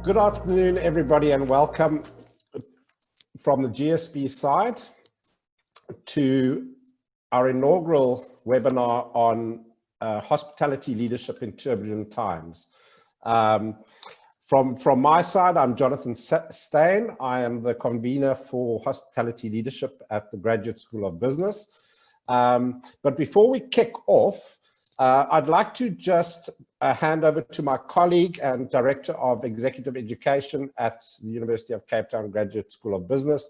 Good afternoon, everybody, and welcome from the GSB side to our inaugural webinar on hospitality leadership in turbulent times. From my side, I'm Jonathan Steyn. I am the convener for hospitality leadership at the Graduate School of Business. But before we kick off, I'd like to just hand over to my colleague and Director of Executive Education at the University of Cape Town Graduate School of Business,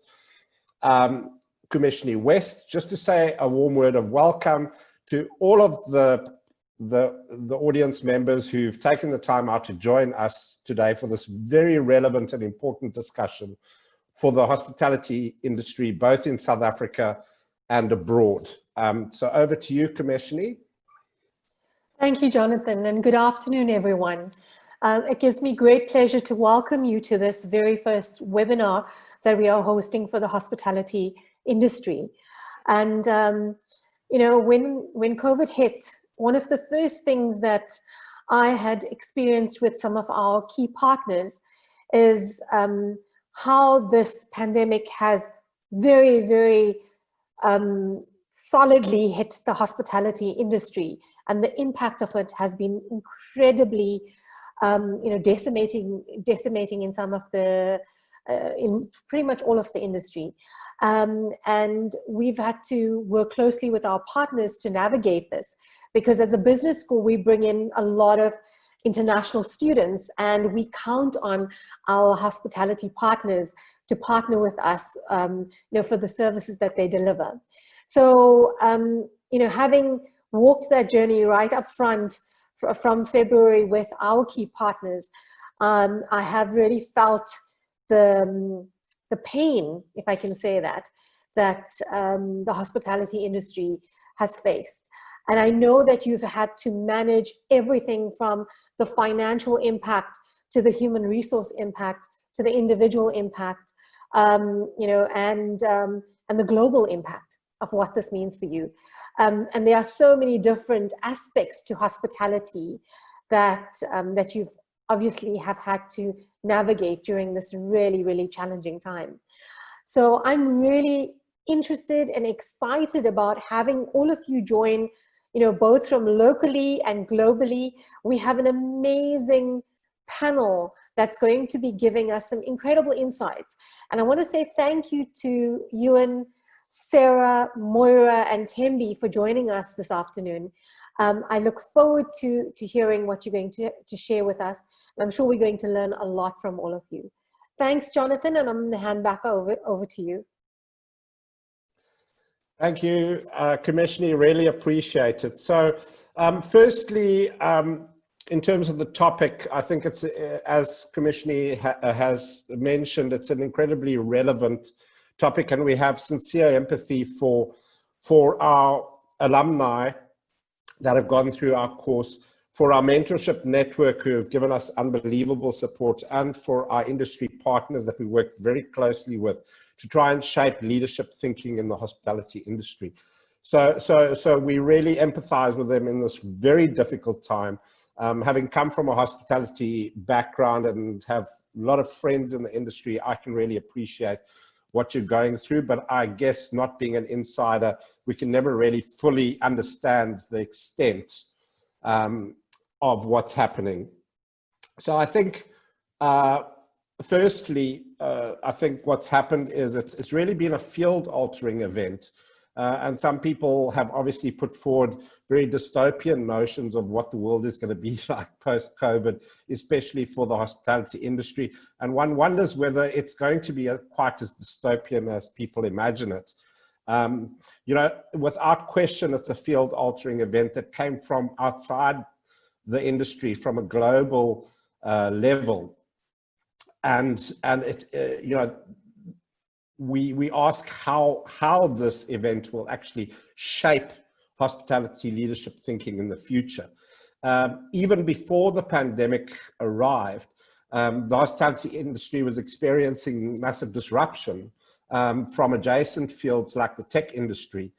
Commissioner West, just to say a warm word of welcome to all of the audience members who've taken the time out to join us today for this very relevant and important discussion for the hospitality industry, both in South Africa and abroad. So over to you, Commissioner. Thank you, Jonathan, and good afternoon, everyone. It gives me great pleasure to welcome you to this very first webinar that we are hosting for the hospitality industry. And, you know, when COVID hit, one of the first things that I had experienced with some of our key partners is how this pandemic has very solidly hit the hospitality industry. And the impact of it has been incredibly, you know, decimating in some of the, in pretty much all of the industry. And we've had to work closely with our partners to navigate this, because as a business school, we bring in a lot of international students, and we count on our hospitality partners to partner with us, you know, for the services that they deliver. So, you know, having walked that journey right up front from February with our key partners, I have really felt the pain, if I can say that the hospitality industry has faced. And I know that you've had to manage everything from the financial impact to the human resource impact to the individual impact, you know, and the global impact of what this means for you. And there are so many different aspects to hospitality that, that you've obviously have had to navigate during this really challenging time. So I'm really interested and excited about having all of you join, you know, both from locally and globally. We have an amazing panel that's going to be giving us some incredible insights. And I want to say thank you to Euan, Sarah, Moira, and Thembi for joining us this afternoon. I look forward to hearing what you're going to share with us. And I'm sure we're going to learn a lot from all of you. Thanks, Jonathan, and I'm going to hand back over to you. Thank you, Commissioner. Really appreciate it. So, firstly, in terms of the topic, I think it's, as Commissioner has mentioned, it's an incredibly relevant topic, and we have sincere empathy for our alumni that have gone through our course, for our mentorship network who have given us unbelievable support, and for our industry partners that we work very closely with to try and shape leadership thinking in the hospitality industry. So we really empathize with them in this very difficult time. Having come from a hospitality background and have a lot of friends in the industry, I can really appreciate what you're going through, but I guess not being an insider, we can never really fully understand the extent of what's happening. So I think, firstly, I think what's happened is it's really been a field-altering event. And some people have obviously put forward very dystopian notions of what the world is going to be like post-COVID, especially for the hospitality industry. And one wonders whether it's going to be quite as dystopian as people imagine it. You know, without question, it's a field-altering event that came from outside the industry, from a global level. And it, you know, we ask how this event will actually shape hospitality leadership thinking in the future. Even before the pandemic arrived, the hospitality industry was experiencing massive disruption from adjacent fields like the tech industry.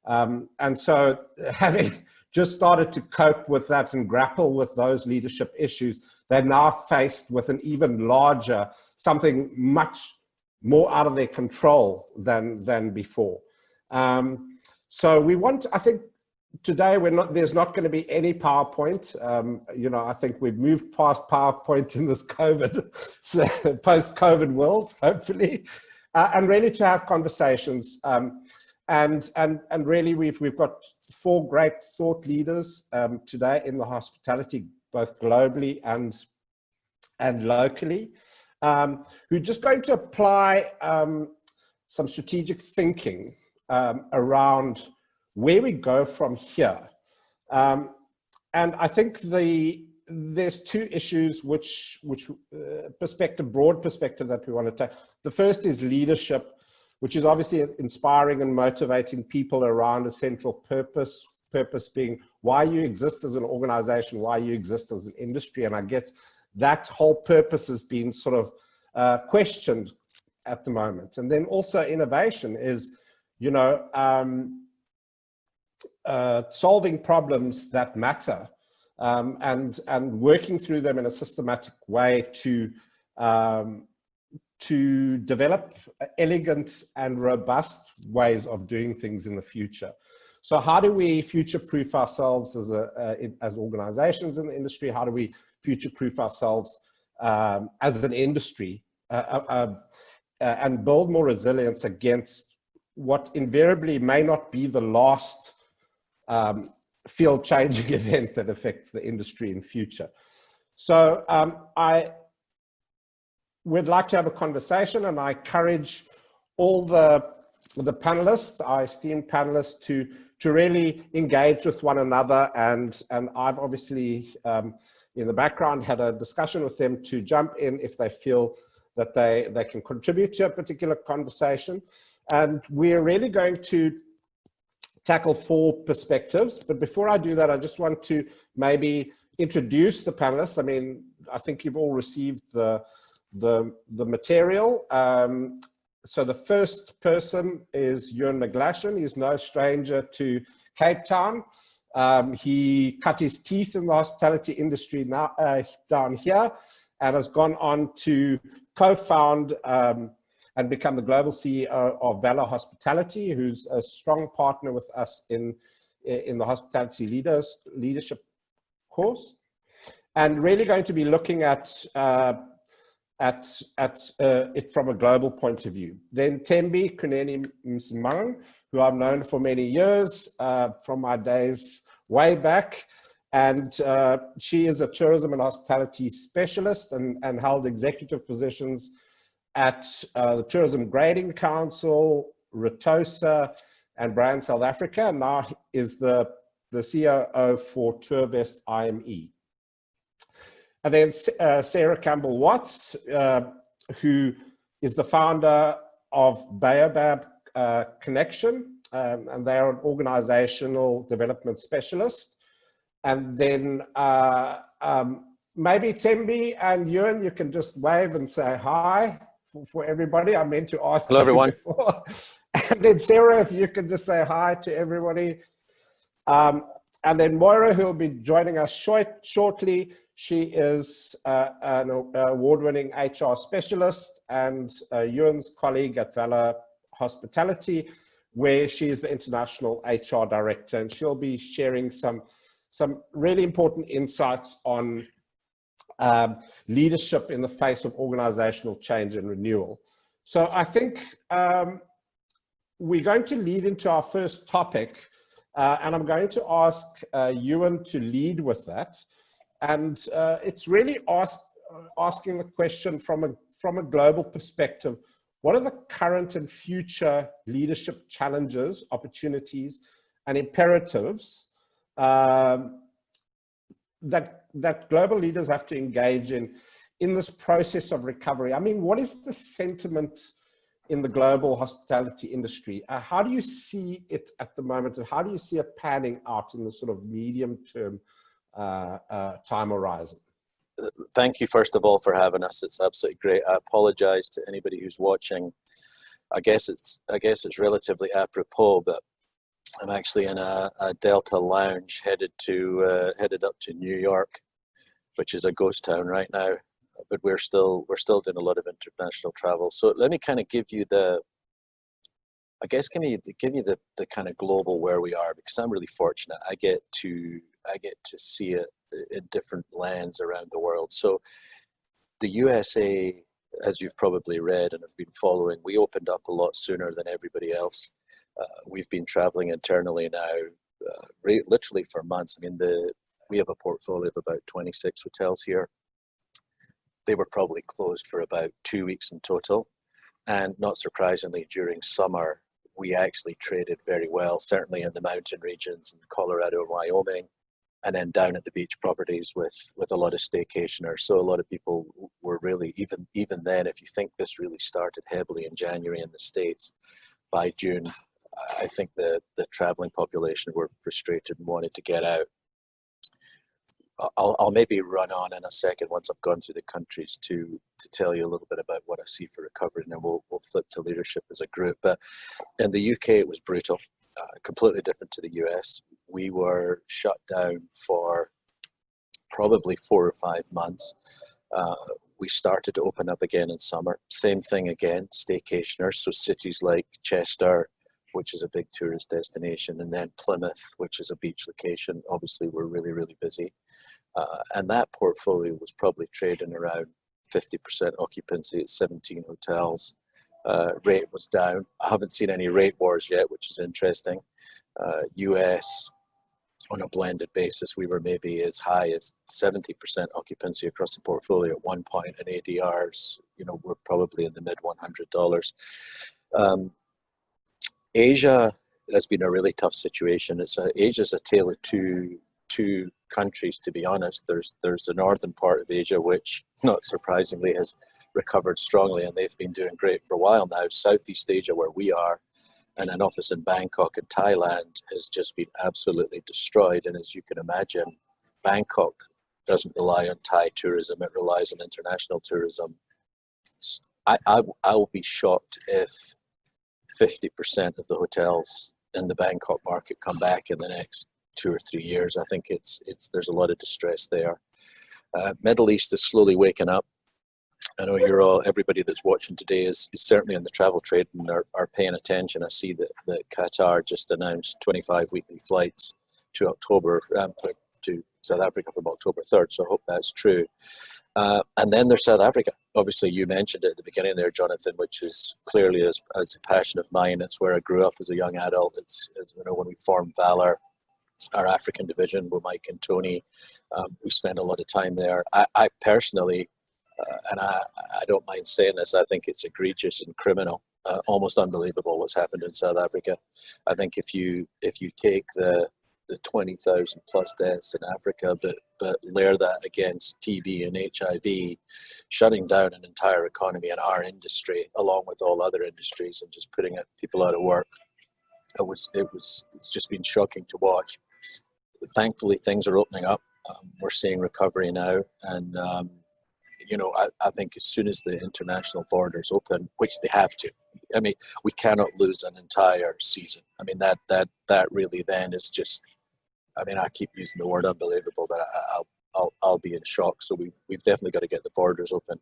And so having just started to cope with that and grapple with those leadership issues, they're now faced with an even larger, something much more out of their control than before. So we want, I think, today there's not going to be any PowerPoint. I think we've moved past PowerPoint in this COVID, post-COVID world, hopefully, and really to have conversations. And really we've got 4 great thought leaders today in the hospitality, both globally and locally, who are just going to apply some strategic thinking around where we go from here. And I think there's 2 issues which broad perspective that we want to take. The first is leadership, which is obviously inspiring and motivating people around a central purpose being why you exist as an organization, why you exist as an industry. And I guess that whole purpose has been sort of questioned at the moment. And then also innovation is, solving problems that matter, and working through them in a systematic way to develop elegant and robust ways of doing things in the future. So how do we future-proof ourselves as organizations in the industry? How do we future-proof ourselves as an industry and build more resilience against what invariably may not be the last field-changing event that affects the industry in future? So we'd like to have a conversation, and I encourage all the panelists, our esteemed panelists, to really engage with one another. And I've obviously, in the background, had a discussion with them to jump in if they feel that they can contribute to a particular conversation. And we're really going to tackle 4 perspectives. But before I do that, I just want to maybe introduce the panelists. I mean, I think you've all received the material. So the first person is Euan McGlashan. He's no stranger to Cape Town. He cut his teeth in the hospitality industry now, down here, and has gone on to co-found and become the global CEO of Valor Hospitality, who's a strong partner with us in the hospitality leadership course, and really going to be looking at it from a global point of view. Then Thembi Kunene-Msimang, who I've known for many years from my days way back, and she is a tourism and hospitality specialist and held executive positions at the Tourism Grading Council, Retosa, and Brand South Africa, and now is the COO for Tourvest IME. And then Sarah Campbell-Watts, who is the founder of Baobab Connection, and they are an organizational development specialist. And then maybe Thembi and Euan, you can just wave and say hi for everybody. I meant to ask. Hello, everyone. Before. And then Sarah, if you can just say hi to everybody. And then Moira, who will be joining us shortly. She is an award-winning HR specialist and Euan's colleague at Valor Hospitality, where she is the international HR director, and she'll be sharing some really important insights on leadership in the face of organizational change and renewal. So I think we're going to lead into our first topic, and I'm going to ask Euan to lead with that. And it's really asking the question from a global perspective: what are the current and future leadership challenges, opportunities, and imperatives that global leaders have to engage in this process of recovery? I mean, what is the sentiment in the global hospitality industry? How do you see it at the moment, and how do you see it panning out in the sort of medium-term time horizon? Thank you, first of all, for having us. It's absolutely great. I apologize to anybody who's watching. I guess it's relatively apropos, but I'm actually in a Delta lounge headed up to New York, which is a ghost town right now. But we're still doing a lot of international travel. So let me kind of give you the kind of global where we are, because I'm really fortunate. I get to see it in different lands around the world. So the USA, as you've probably read and have been following, we opened up a lot sooner than everybody else. We've been traveling internally now, literally for months. I mean, we have a portfolio of about 26 hotels here. They were probably closed for about 2 weeks in total. And not surprisingly, during summer, we actually traded very well, certainly in the mountain regions in Colorado and Wyoming, and then down at the beach properties with a lot of staycationers. So a lot of people were really, even then, if you think this really started heavily in January in the States, by June, I think the traveling population were frustrated and wanted to get out. I'll maybe run on in a second once I've gone through the countries to tell you a little bit about what I see for recovery, and then we'll flip to leadership as a group. But in the UK, it was brutal, completely different to the US. We were shut down for probably 4 or 5 months. We started to open up again in summer. Same thing again, staycationers. So cities like Chester, which is a big tourist destination, and then Plymouth, which is a beach location, obviously were really, really busy. And that portfolio was probably trading around 50% occupancy at 17 hotels. Rate was down. I haven't seen any rate wars yet, which is interesting. US, on a blended basis, we were maybe as high as 70% occupancy across the portfolio at one point, and ADRs, were probably in the mid $100. Asia has been a really tough situation. Asia's a tale of two countries, to be honest. There's the northern part of Asia, which, not surprisingly, has recovered strongly, and they've been doing great for a while now. Southeast Asia, where we are, and an office in Bangkok and Thailand, has just been absolutely destroyed. And as you can imagine, Bangkok doesn't rely on Thai tourism, it relies on international tourism. I will be shocked if 50% of the hotels in the Bangkok market come back in the next 2 or 3 years. I think there's a lot of distress there. Middle East is slowly waking up. I know everybody that's watching today is certainly in the travel trade and are paying attention. I see that Qatar just announced 25 weekly flights to South Africa from October 3rd, so I hope that's true. And then there's South Africa. Obviously, you mentioned it at the beginning there, Jonathan, which is clearly as a passion of mine. It's where I grew up as a young adult. It's when we formed Valor, our African division with Mike and Tony, we spent a lot of time there. I personally, and I don't mind saying this, I think it's egregious and criminal, almost unbelievable what's happened in South Africa. I think if you take the 20,000 plus deaths in Africa, but layer that against TB and HIV, shutting down an entire economy and our industry, along with all other industries, and just putting people out of work, it's just been shocking to watch. Thankfully, things are opening up. We're seeing recovery now, and I think as soon as the international borders open, which they have to, I mean, we cannot lose an entire season. I mean, that really then is just, I mean, I keep using the word unbelievable, but I'll be in shock. So we've definitely got to get the borders open.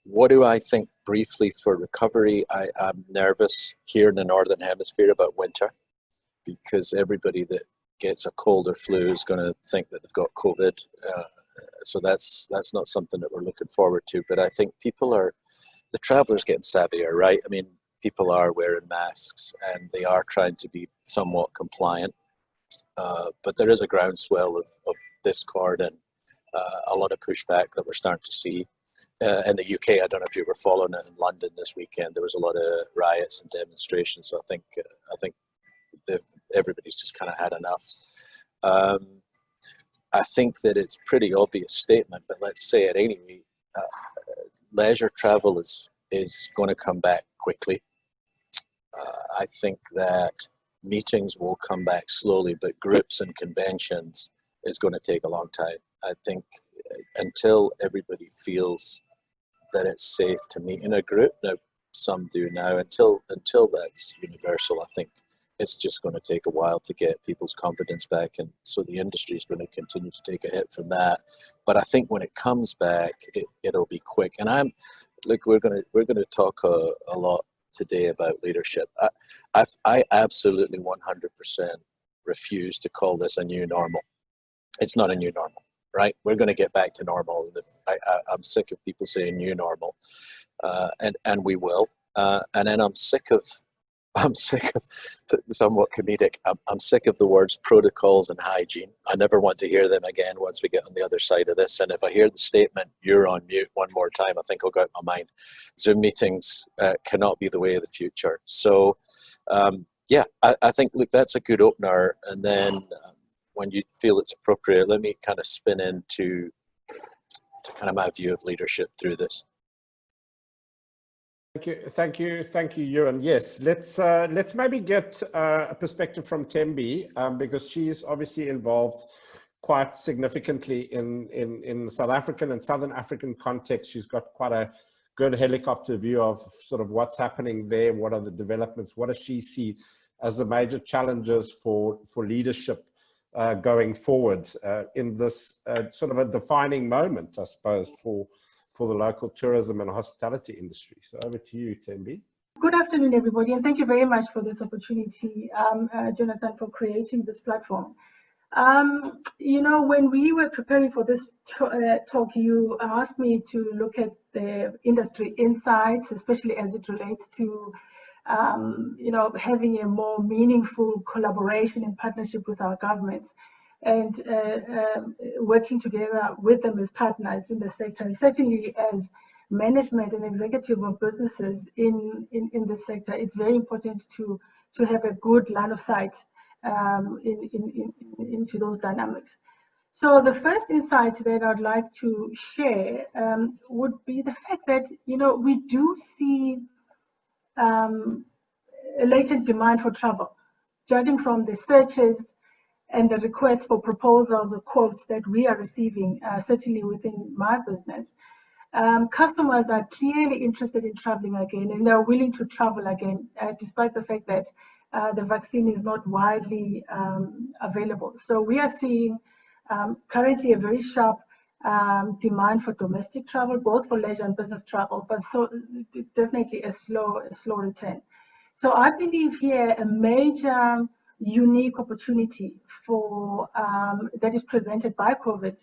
What do I think briefly for recovery? I'm nervous here in the Northern Hemisphere about winter, because everybody that gets a cold or flu is going to think that they've got COVID. So that's not something that we're looking forward to. But I think the travelers getting savvier, right? I mean, people are wearing masks and they are trying to be somewhat compliant. But there is a groundswell of discord and a lot of pushback that we're starting to see. In the UK, I don't know if you were following it in London this weekend, there was a lot of riots and demonstrations. So I think everybody's just kind of had enough. I think that it's pretty obvious statement, but let's say it anyway. Leisure travel is going to come back quickly. I think that meetings will come back slowly, but groups and conventions is going to take a long time. I think until everybody feels that it's safe to meet in a group, now some do now, until that's universal, I think it's just going to take a while to get people's confidence back, and so the industry is going to continue to take a hit from that. But I think when it comes back, it'll be quick. And we're going to talk a lot today about leadership. I absolutely 100% refuse to call this a new normal. It's not a new normal, right? We're going to get back to normal. I'm sick of people saying new normal, and we will. And then I'm sick of, somewhat comedic, I'm sick of the words protocols and hygiene. I never want to hear them again once we get on the other side of this. And if I hear the statement, "You're on mute," one more time, I think I'll go out of my mind. Zoom meetings cannot be the way of the future. So, yeah, I think, look, that's a good opener. And then when you feel it's appropriate, let me kind of spin into kind of my view of leadership through this. Thank you, Euan. Yes, let's maybe get a perspective from Thembi, because she's obviously involved quite significantly in the South African and Southern African context. She's got quite a good helicopter view of sort of what's happening there. What are the developments? What does she see as the major challenges for leadership going forward in this sort of a defining moment, I suppose, for the local tourism and hospitality industry? So over to you, Thembi. Good afternoon, everybody, and thank you very much for this opportunity, Jonathan, for creating this platform. You know, when we were preparing for this talk, you asked me to look at the industry insights, especially as it relates to, you know, having a more meaningful collaboration and partnership with our governments, and working together with them as partners in the sector, and certainly as management and executive of businesses in this sector. It's very important to have a good line of sight into those dynamics. So the first insight that I'd like to share would be the fact that, you know, we do see a latent demand for travel, judging from the searches and the requests for proposals or quotes that we are receiving, certainly within my business. Customers are clearly interested in traveling again, and they're willing to travel again, despite the fact that the vaccine is not widely available. So we are seeing currently a very sharp demand for domestic travel, both for leisure and business travel, but so definitely a slow return. So I believe here a major unique opportunity for that is presented by COVID,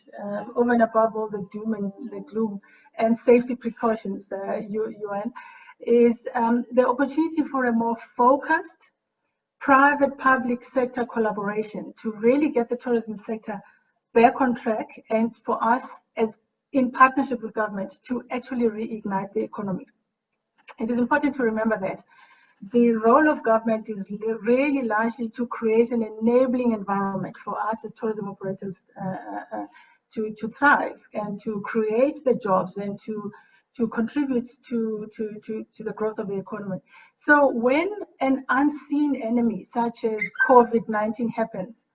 over and above all the doom and the gloom and safety precautions, Euan, is the opportunity for a more focused private-public sector collaboration to really get the tourism sector back on track, and for us, as in partnership with government, to actually reignite the economy. It is important to remember that the role of government is really largely to create an enabling environment for us as tourism operators to thrive and to create the jobs and to contribute to the growth of the economy. So when an unseen enemy such as COVID-19 happens,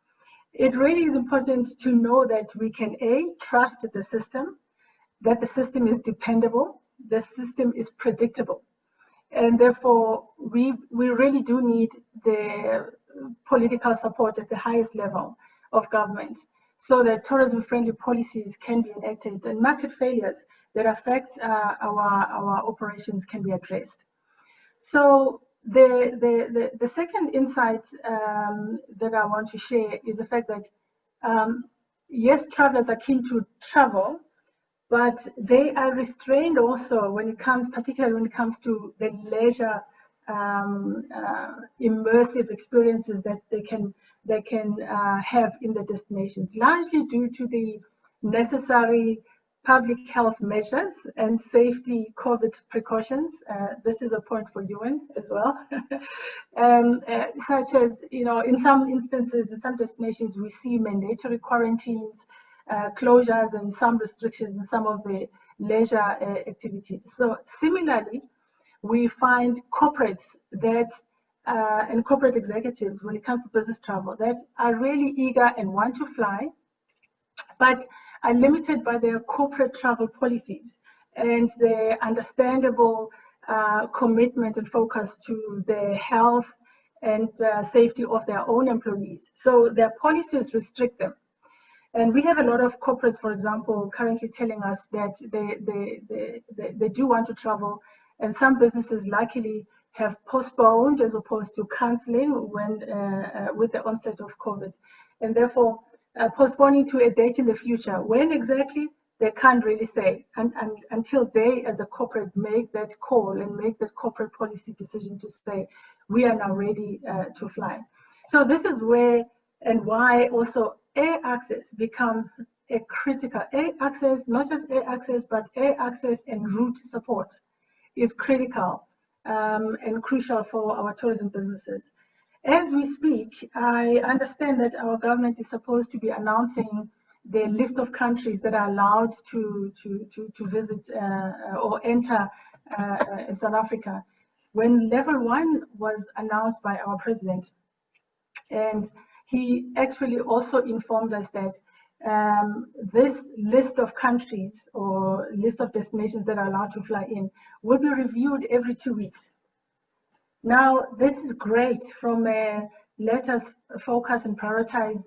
it really is important to know that we can trust the system, that the system is dependable, the system is predictable. And therefore, we really do need the political support at the highest level of government so that tourism-friendly policies can be enacted and market failures that affect our operations can be addressed. So the second insight that I want to share is the fact that, yes, travelers are keen to travel, but they are restrained also when it comes, particularly when it comes to the leisure immersive experiences that they can have in the destinations, largely due to the necessary public health measures and safety COVID precautions. This is a point for Euan as well. Such as, you know, in some instances, in some destinations, we see mandatory quarantines, closures, and some restrictions in some of the leisure activities. So similarly, we find corporates that and corporate executives, when it comes to business travel, that are really eager and want to fly, but are limited by their corporate travel policies and their understandable commitment and focus to their health and safety of their own employees. So their policies restrict them. And we have a lot of corporates, for example, currently telling us that they do want to travel, and some businesses luckily have postponed as opposed to cancelling when with the onset of COVID, and therefore postponing to a date in the future. When exactly, they can't really say, and until they as a corporate make that call and make that corporate policy decision to say, we are now ready to fly. So this is where and why also air access becomes a critical, air access, not just air access, but air access and route support is critical and crucial for our tourism businesses. As we speak, I understand that our government is supposed to be announcing the list of countries that are allowed to visit or enter South Africa. When level 1 was announced by our president, and he actually also informed us that this list of countries or list of destinations that are allowed to fly in will be reviewed every 2 weeks. Now, this is great from a let us focus and prioritize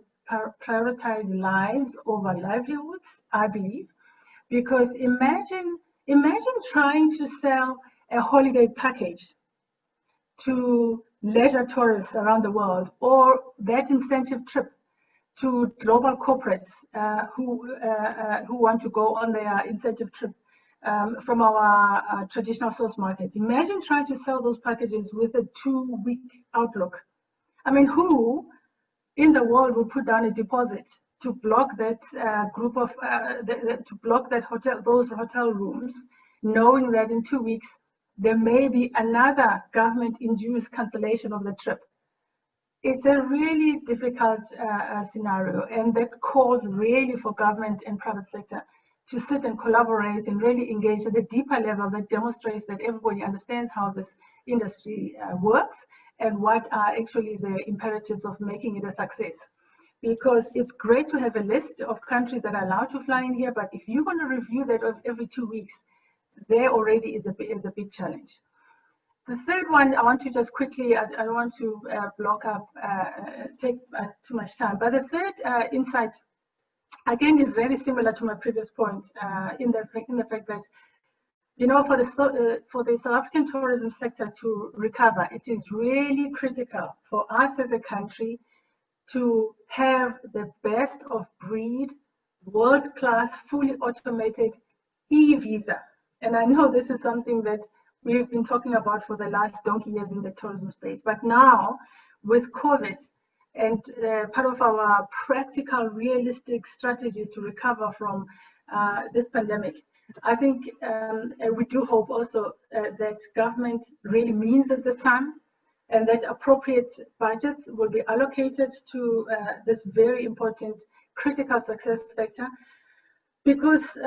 lives over livelihoods, I believe, because imagine trying to sell a holiday package to leisure tourists around the world, or that incentive trip to global corporates who want to go on their incentive trip from our traditional source market. Imagine trying to sell those packages with a 2-week outlook. I mean, who in the world will put down a deposit to block that group of to block that those hotel rooms, knowing that in 2 weeks there may be another government-induced cancellation of the trip? It's a really difficult scenario, and that calls really for government and private sector to sit and collaborate and really engage at a deeper level that demonstrates that everybody understands how this industry works and what are actually the imperatives of making it a success. Because it's great to have a list of countries that are allowed to fly in here, but if you're going to review that every 2 weeks, there already is a big challenge. The third one, I want to just quickly, I don't want to take too much time, but the third insight, again, is very similar to my previous point in the fact that, you know, for the South African tourism sector to recover, it is really critical for us as a country to have the best of breed, world-class, fully automated e-visa. And I know this is something that we've been talking about for the last donkey years in the tourism space. But now, with COVID and part of our practical, realistic strategies to recover from this pandemic, I think we do hope also that government really means it this time, and that appropriate budgets will be allocated to this very important critical success factor. Because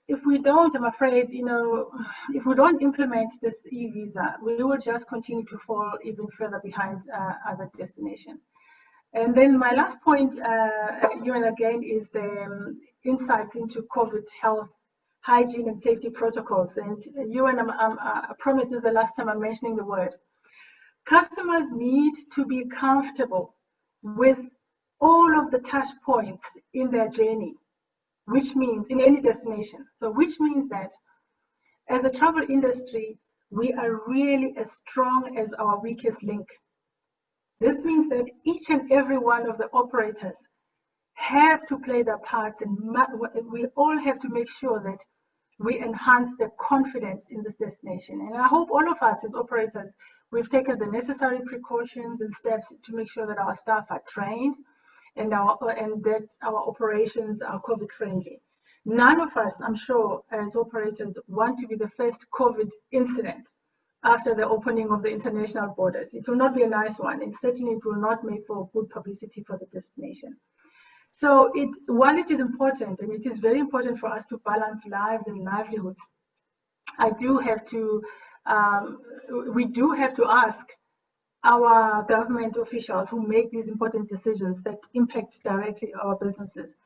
if we don't, I'm afraid, you know, if we don't implement this e-visa, we will just continue to fall even further behind other destinations. And then my last point, Euan, again, is the insights into COVID health, hygiene and safety protocols. And Euan, I promise this is the last time I'm mentioning the word. Customers need to be comfortable with all of the touch points in their journey, which means in any destination. So which means that as a travel industry, we are really as strong as our weakest link. This means that each and every one of the operators have to play their parts, and we all have to make sure that we enhance the confidence in this destination. And I hope all of us as operators, we've taken the necessary precautions and steps to make sure that our staff are trained and that our operations are COVID friendly. None of us, I'm sure, as operators want to be the first COVID incident after the opening of the international borders. It will not be a nice one, and certainly it will not make for good publicity for the destination. So while it is important, and it is very important for us to balance lives and livelihoods, we do have to ask our government officials who make these important decisions that impact directly our businesses.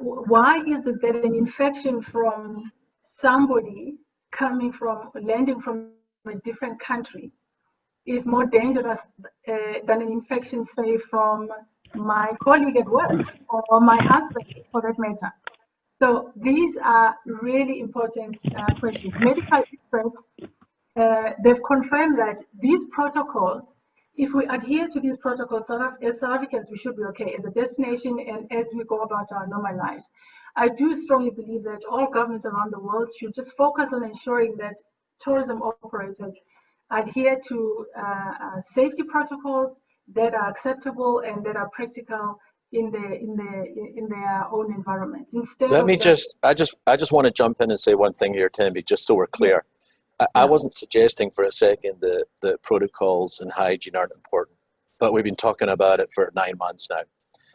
Why is it that an infection from somebody landing from a different country is more dangerous than an infection, say, from my colleague at work or my husband, for that matter. So these are really important questions. Medical experts, they've confirmed that these protocols, if we adhere to these protocols, as South Africans, we should be okay as a destination and as we go about our normal lives. I do strongly believe that all governments around the world should just focus on ensuring that tourism operators adhere to safety protocols that are acceptable and that are practical in their own environments. Instead Let of me I just want to jump in and say one thing here, Thembi, just so we're clear. I wasn't suggesting for a second that the protocols and hygiene aren't important, but we've been talking about it for 9 months now.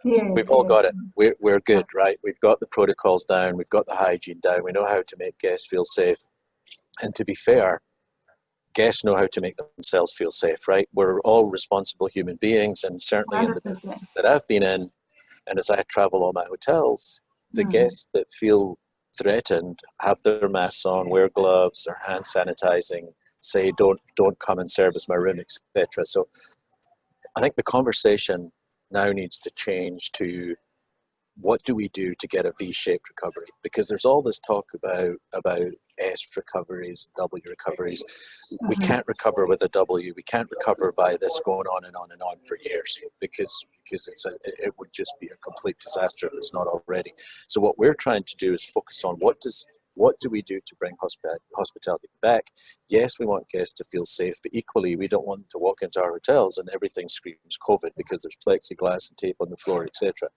Yes, we've all got it. We're good, right? We've got the protocols down. We've got the hygiene down. We know how to make guests feel safe. And to be fair, guests know how to make themselves feel safe, right? We're all responsible human beings, and certainly in the business that I've been in, and as I travel all my hotels, the guests that feel threatened have their masks on, wear gloves, or hand sanitizing, say don't come and service my room, etc. So I think the conversation now needs to change to what do we do to get a V-shaped recovery? Because there's all this talk about S recoveries, W recoveries. We can't recover with a W. We can't recover by this going on and on and on for years because it would just be a complete disaster if it's not already. So what we're trying to do is focus on what do we do to bring hospitality back? Yes, we want guests to feel safe, but equally we don't want them to walk into our hotels and everything screams COVID because there's plexiglass and tape on the floor, etc.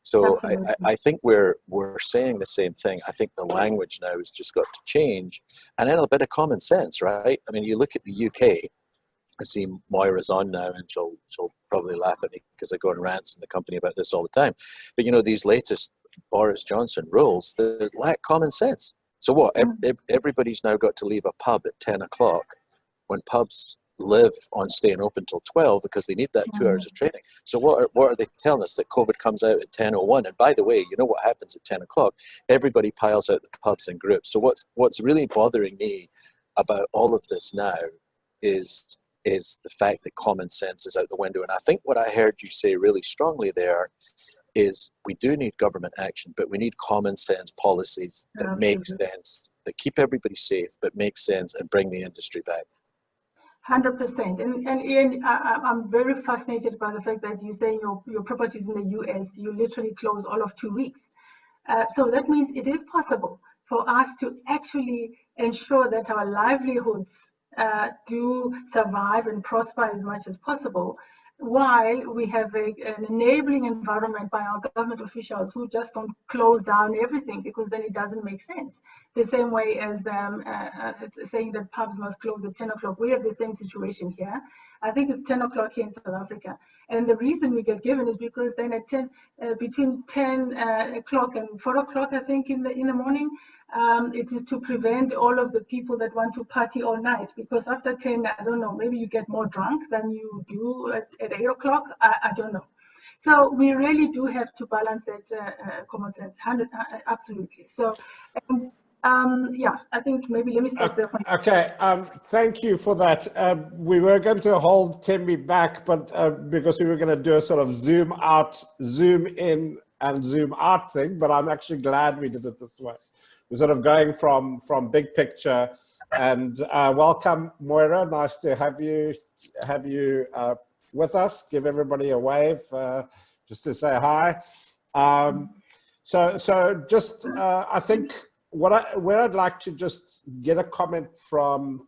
So I think we're saying the same thing. I think the language now has just got to change, and then a bit of common sense, right? I mean, you look at the UK. I see Moira's on now, and she'll probably laugh at me because I go on rants in the company about this all the time. But you know, these latest Boris Johnson rules, they lack common sense. So what? Everybody's now got to leave a pub at 10 o'clock when pubs live on staying open till 12 because they need that 2 hours of training. So what are they telling us? That COVID comes out at 10:01? And by the way, you know what happens at 10 o'clock? Everybody piles out the pubs in groups. So what's really bothering me about all of this now is the fact that common sense is out the window. And I think what I heard you say really strongly there is we do need government action, but we need common sense policies that make sense, that keep everybody safe, but make sense and bring the industry back. 100%. And Ian, I'm very fascinated by the fact that you say your properties in the US, you literally close all of 2 weeks. So that means it is possible for us to actually ensure that our livelihoods do survive and prosper as much as possible, while we have an enabling environment by our government officials who just don't close down everything because then it doesn't make sense. The same way as saying that pubs must close at 10 o'clock. We have the same situation here. I think it's 10 o'clock here in South Africa. And the reason we get given is because then at between 10 o'clock and 4 o'clock, I think, in the morning, it is to prevent all of the people that want to party all night. Because after 10, I don't know, maybe you get more drunk than you do at 8 o'clock. I don't know. So we really do have to balance that common sense, absolutely. So, yeah, I think maybe let me stop there. Okay, thank you for that. We were going to hold Thembi back, but because we were going to do a sort of zoom out, zoom in, and zoom out thing, but I'm actually glad we did it this way. We're sort of going from big picture, and welcome, Moira. Nice to have you with us. Give everybody a wave just to say hi. So just I think where I'd like to just get a comment from,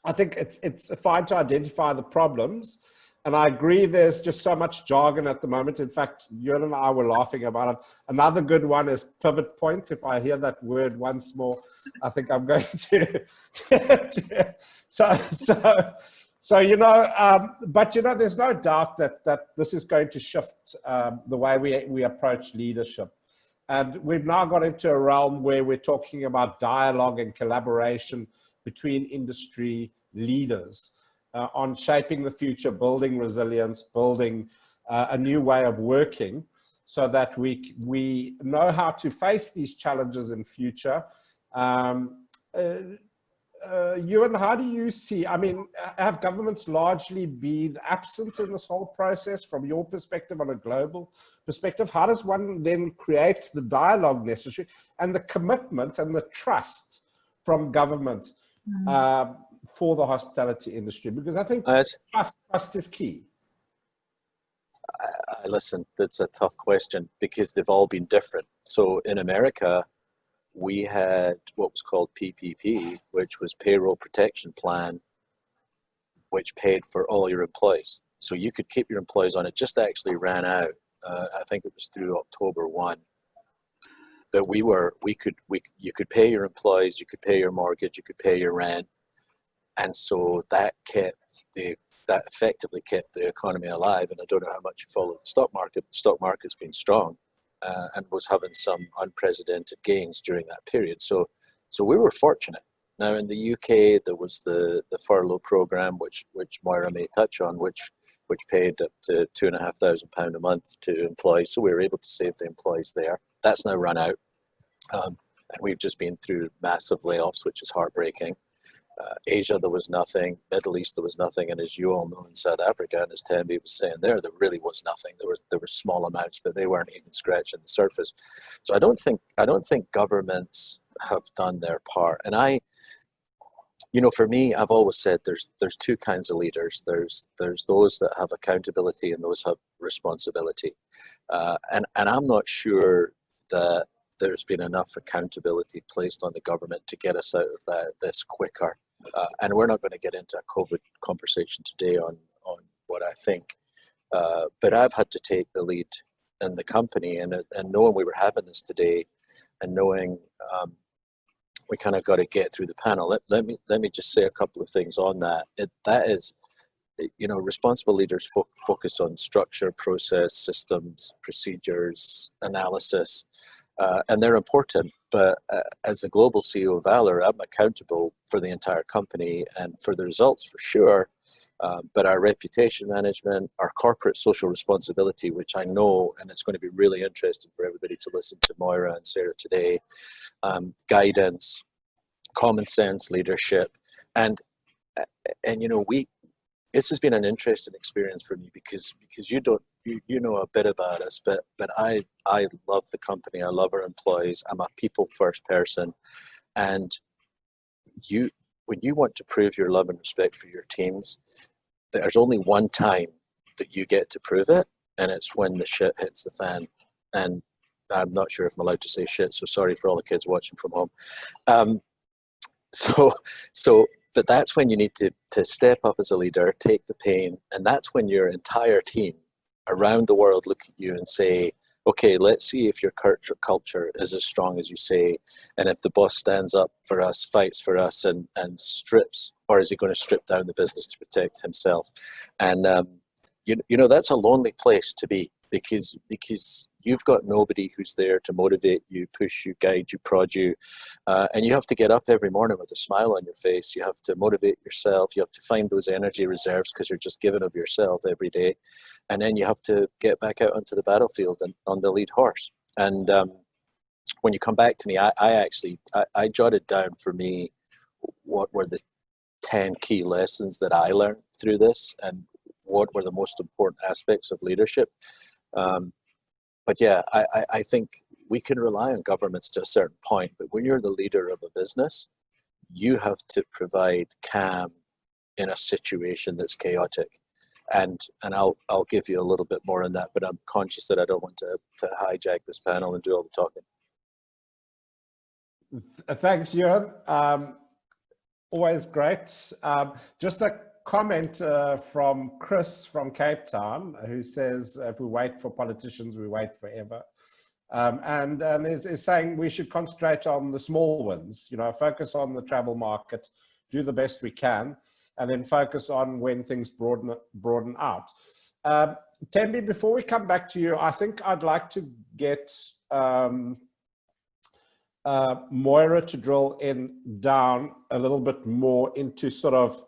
I think it's fine to identify the problems, and I agree there's just so much jargon at the moment. In fact, Euan and I were laughing about it. Another good one is pivot point. If I hear that word once more, I think I'm going to so you know, but you know, there's no doubt that this is going to shift the way we approach leadership. And we've now got into a realm where we're talking about dialogue and collaboration between industry leaders on shaping the future, building resilience, building a new way of working so that we know how to face these challenges in future. Euan, how do you see, I mean, have governments largely been absent in this whole process from your perspective, on a global perspective? How does one then create the dialogue necessary and the commitment and the trust from government for the hospitality industry? Because I think trust is key. Listen, that's a tough question because they've all been different. So in America, we had what was called PPP, which was Payroll Protection Plan, which paid for all your employees. So you could keep your employees on. It just actually ran out. I think it was through October 1. But you could pay your employees, you could pay your mortgage, you could pay your rent. And so that effectively kept the economy alive. And I don't know how much you follow the stock market. The stock market's been strong and was having some unprecedented gains during that period. So we were fortunate. Now in the UK, there was the furlough program, which Moira may touch on, which paid up to £2,500 a month to employees. So we were able to save the employees there. That's now run out. And we've just been through massive layoffs, which is heartbreaking. Asia, there was nothing. Middle East, there was nothing. And as you all know, in South Africa, and as Thembi was saying there really was nothing. There were small amounts, but they weren't even scratching the surface. So I don't think governments have done their part. And for me, I've always said there's two kinds of leaders. There's those that have accountability and those have responsibility. And I'm not sure that there's been enough accountability placed on the government to get us out of this quicker. And we're not going to get into a COVID conversation today on what I think. But I've had to take the lead in the company, and knowing we were having this today, and knowing we kind of got to get through the panel. Let me just say a couple of things on that. That is, responsible leaders focus on structure, process, systems, procedures, analysis. And they're important, but as the global CEO of Valor, I'm accountable for the entire company and for the results for sure, but our reputation management, our corporate social responsibility, which I know, and it's going to be really interesting for everybody to listen to Moira and Sarah today, guidance, common sense, leadership, and this has been an interesting experience for me because you know a bit about us, but I love the company. I love our employees. I'm a people first person, and when you want to prove your love and respect for your teams, there's only one time that you get to prove it, and it's when the shit hits the fan. And I'm not sure if I'm allowed to say shit, so sorry for all the kids watching from home. But that's when you need to step up as a leader, take the pain, and that's when your entire team around the world look at you and say, okay, let's see if your culture is as strong as you say, and if the boss stands up for us, fights for us, and strips, or is he going to strip down the business to protect himself? And that's a lonely place to be, because you've got nobody who's there to motivate you, push you, guide you, prod you, and you have to get up every morning with a smile on your face. You have to motivate yourself. You have to find those energy reserves because you're just giving of yourself every day, and then you have to get back out onto the battlefield and on the lead horse. And when you come back to me, I jotted down for me what were the 10 key lessons that I learned through this, and what were the most important aspects of leadership. But yeah, I think we can rely on governments to a certain point, but when you're the leader of a business, you have to provide calm in a situation that's chaotic. And I'll give you a little bit more on that, but I'm conscious that I don't want to hijack this panel and do all the talking. Thanks, Euan. Always great. Just a comment from Chris from Cape Town, who says, if we wait for politicians, we wait forever. And is saying we should concentrate on the small wins, focus on the travel market, do the best we can, and then focus on when things broaden out. Thembi, before we come back to you, I think I'd like to get Moira to drill down a little bit more into sort of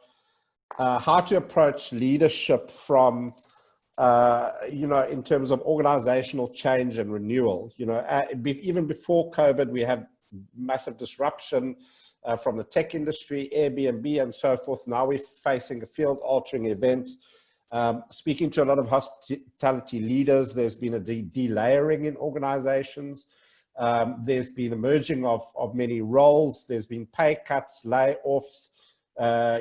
how to approach leadership from, in terms of organizational change and renewal. Even before COVID, we had massive disruption from the tech industry, Airbnb and so forth. Now we're facing a field-altering event. Speaking to a lot of hospitality leaders, there's been a delayering in organizations. There's been emerging of many roles. There's been pay cuts, layoffs,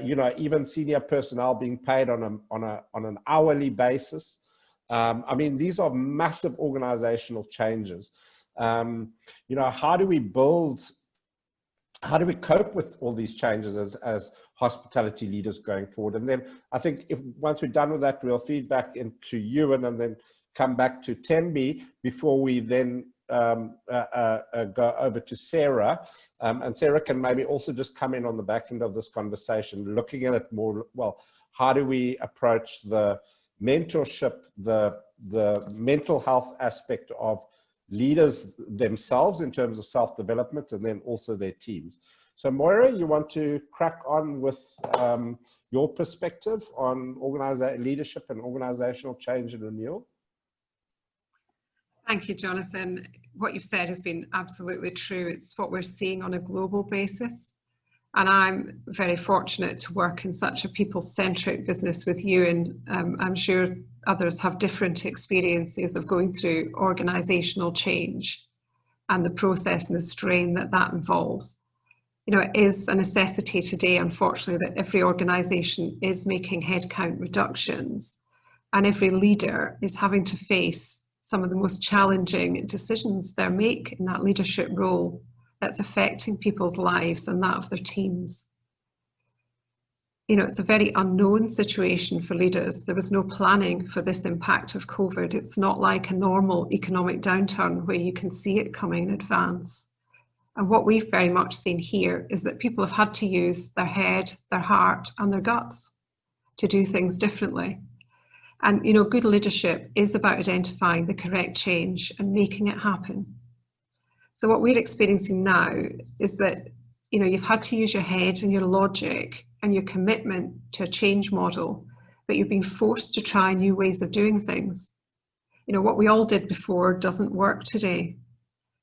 you know, even senior personnel being paid on an hourly basis. I mean, these are massive organizational changes. You know, how do we cope with all these changes as hospitality leaders going forward? And then I think once we're done with that, we'll feed back into Euan and then come back to Thembi before we then go over to Sarah. And Sarah can maybe also just come in on the back end of this conversation, looking at it more, well, how do we approach the mentorship, the mental health aspect of leaders themselves in terms of self-development, and then also their teams. So Moira, you want to crack on with your perspective on leadership and organizational change and renewal? Thank you, Jonathan. What you've said has been absolutely true. It's what we're seeing on a global basis. And I'm very fortunate to work in such a people-centric business with you, and I'm sure others have different experiences of going through organisational change and the process and the strain that that involves. You know, it is a necessity today, unfortunately, that every organisation is making headcount reductions, and every leader is having to face some of the most challenging decisions they make in that leadership role that's affecting people's lives and that of their teams. You know, it's a very unknown situation for leaders. There was no planning for this impact of COVID. It's not like a normal economic downturn where you can see it coming in advance. And what we've very much seen here is that people have had to use their head, their heart, and their guts to do things differently. And, you know, good leadership is about identifying the correct change and making it happen. So what we're experiencing now is that, you know, you've had to use your head and your logic and your commitment to a change model, but you've been forced to try new ways of doing things. You know, what we all did before doesn't work today.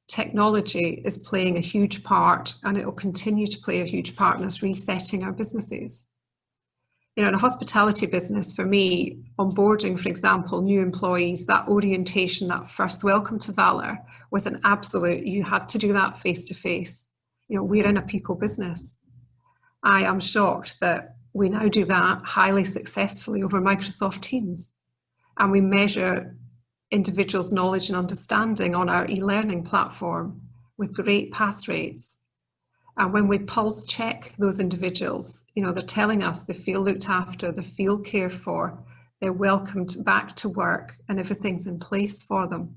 Technology is playing a huge part, and it will continue to play a huge part in us resetting our businesses. You know, in a hospitality business, for me, onboarding, for example, new employees, that orientation, that first welcome to Valor was an absolute, you had to do that face to face. You know, we're in a people business. I am shocked that we now do that highly successfully over Microsoft Teams. And we measure individuals' knowledge and understanding on our e-learning platform with great pass rates. And when we pulse check those individuals, you know, they're telling us they feel looked after, they feel cared for, they're welcomed back to work, and everything's in place for them.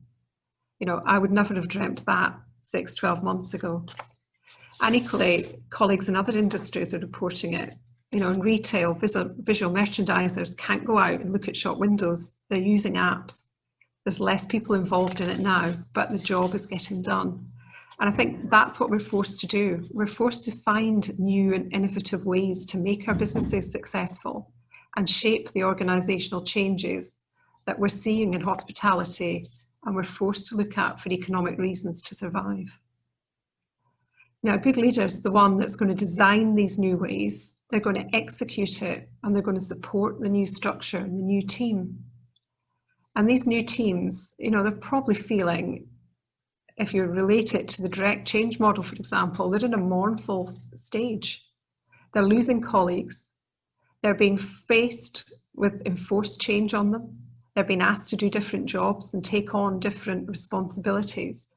You know, I would never have dreamt that 6-12 months ago. And equally, colleagues in other industries are reporting it. You know, in retail, visual merchandisers can't go out and look at shop windows. They're using apps. There's less people involved in it now, but the job is getting done. And I think that's what we're forced to do. We're forced to find new and innovative ways to make our businesses successful and shape the organisational changes that we're seeing in hospitality and we're forced to look at for economic reasons to survive. Now, a good leader is the one that's going to design these new ways, they're going to execute it, and they're going to support the new structure and the new team. And these new teams, you know, they're probably feeling, if you relate it to the direct change model, for example, they're in a mournful stage. They're losing colleagues. They're being faced with enforced change on them. They're being asked to do different jobs and take on different responsibilities.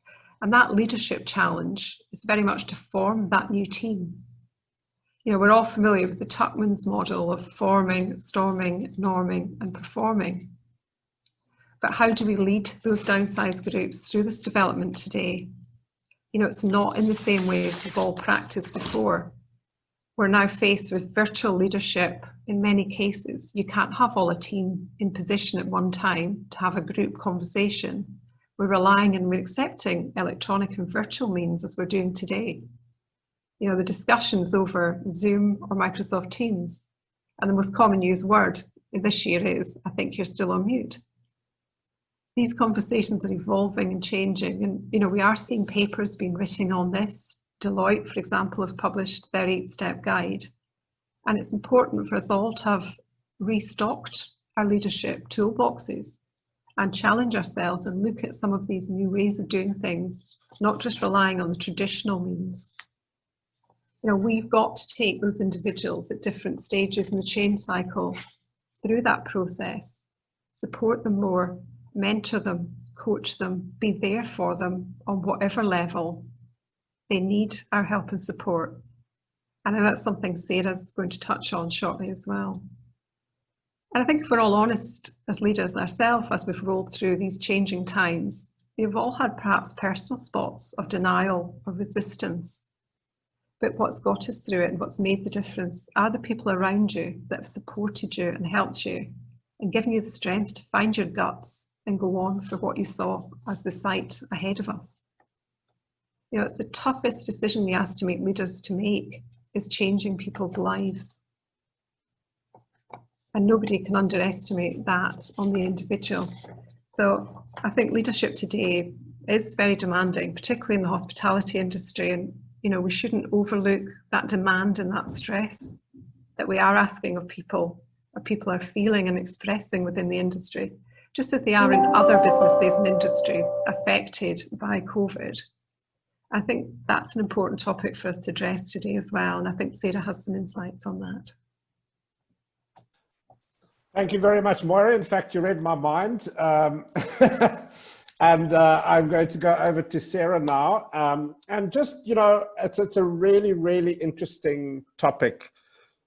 And that leadership challenge is very much to form that new team. You know, we're all familiar with the Tuckman's model of forming, storming, norming, and performing. But how do we lead those downsized groups through this development today? You know, it's not in the same way as we've all practiced before. We're now faced with virtual leadership in many cases. You can't have all a team in position at one time to have a group conversation. We're relying and we're accepting electronic and virtual means as we're doing today. You know, the discussions over Zoom or Microsoft Teams, and the most common used word this year is, I think you're still on mute. These conversations are evolving and changing, and you know, we are seeing papers being written on this. Deloitte, for example, have published their 8-step guide. And it's important for us all to have restocked our leadership toolboxes and challenge ourselves and look at some of these new ways of doing things, not just relying on the traditional means. You know, we've got to take those individuals at different stages in the change cycle through that process, support them more, mentor them, coach them, be there for them on whatever level they need our help and support. And that's something Sarah's going to touch on shortly as well. And I think if we're all honest as leaders ourselves, as we've rolled through these changing times, you've all had perhaps personal spots of denial or resistance. But what's got us through it and what's made the difference are the people around you that have supported you and helped you and given you the strength to find your guts and go on for what you saw as the sight ahead of us. You know, it's the toughest decision we ask to make leaders to make is changing people's lives. And nobody can underestimate that on the individual. So I think leadership today is very demanding, particularly in the hospitality industry. And, you know, we shouldn't overlook that demand and that stress that we are asking of people, or people are feeling and expressing within the industry, just as they are in other businesses and industries affected by COVID. I think that's an important topic for us to address today as well. And I think Sarah has some insights on that. Thank you very much, Moira. In fact, you read my mind. And I'm going to go over to Sarah now. And just, you know, it's a really, really interesting topic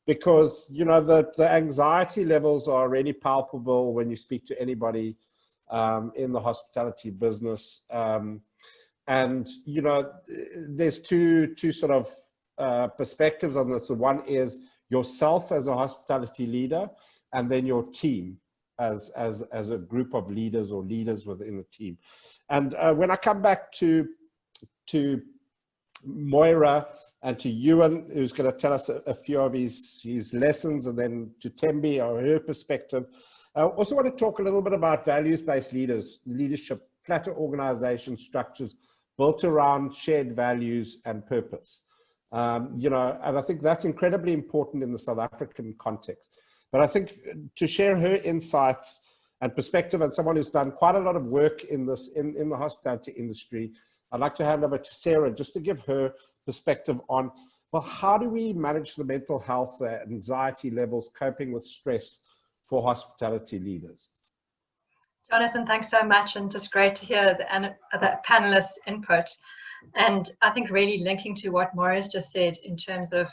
because, you know, the anxiety levels are really palpable when you speak to anybody in the hospitality business. And, you know, there's two sort of perspectives on this. So one is yourself as a hospitality leader, and then your team as a group of leaders or leaders within the team. And when I come back to Moira and to Euan, who's going to tell us a few of his lessons, and then to Thembi or her perspective, I also want to talk a little bit about values-based leadership, flatter organization structures built around shared values and purpose. You know, and I think that's incredibly important in the South African context. But I think to share her insights and perspective, and someone who's done quite a lot of work in this in the hospitality industry, I'd like to hand over to Sarah just to give her perspective on, well, how do we manage the mental health, anxiety levels, coping with stress for hospitality leaders? Jonathan, thanks so much, and just great to hear the panelists' input. And I think really linking to what Moira's just said in terms of,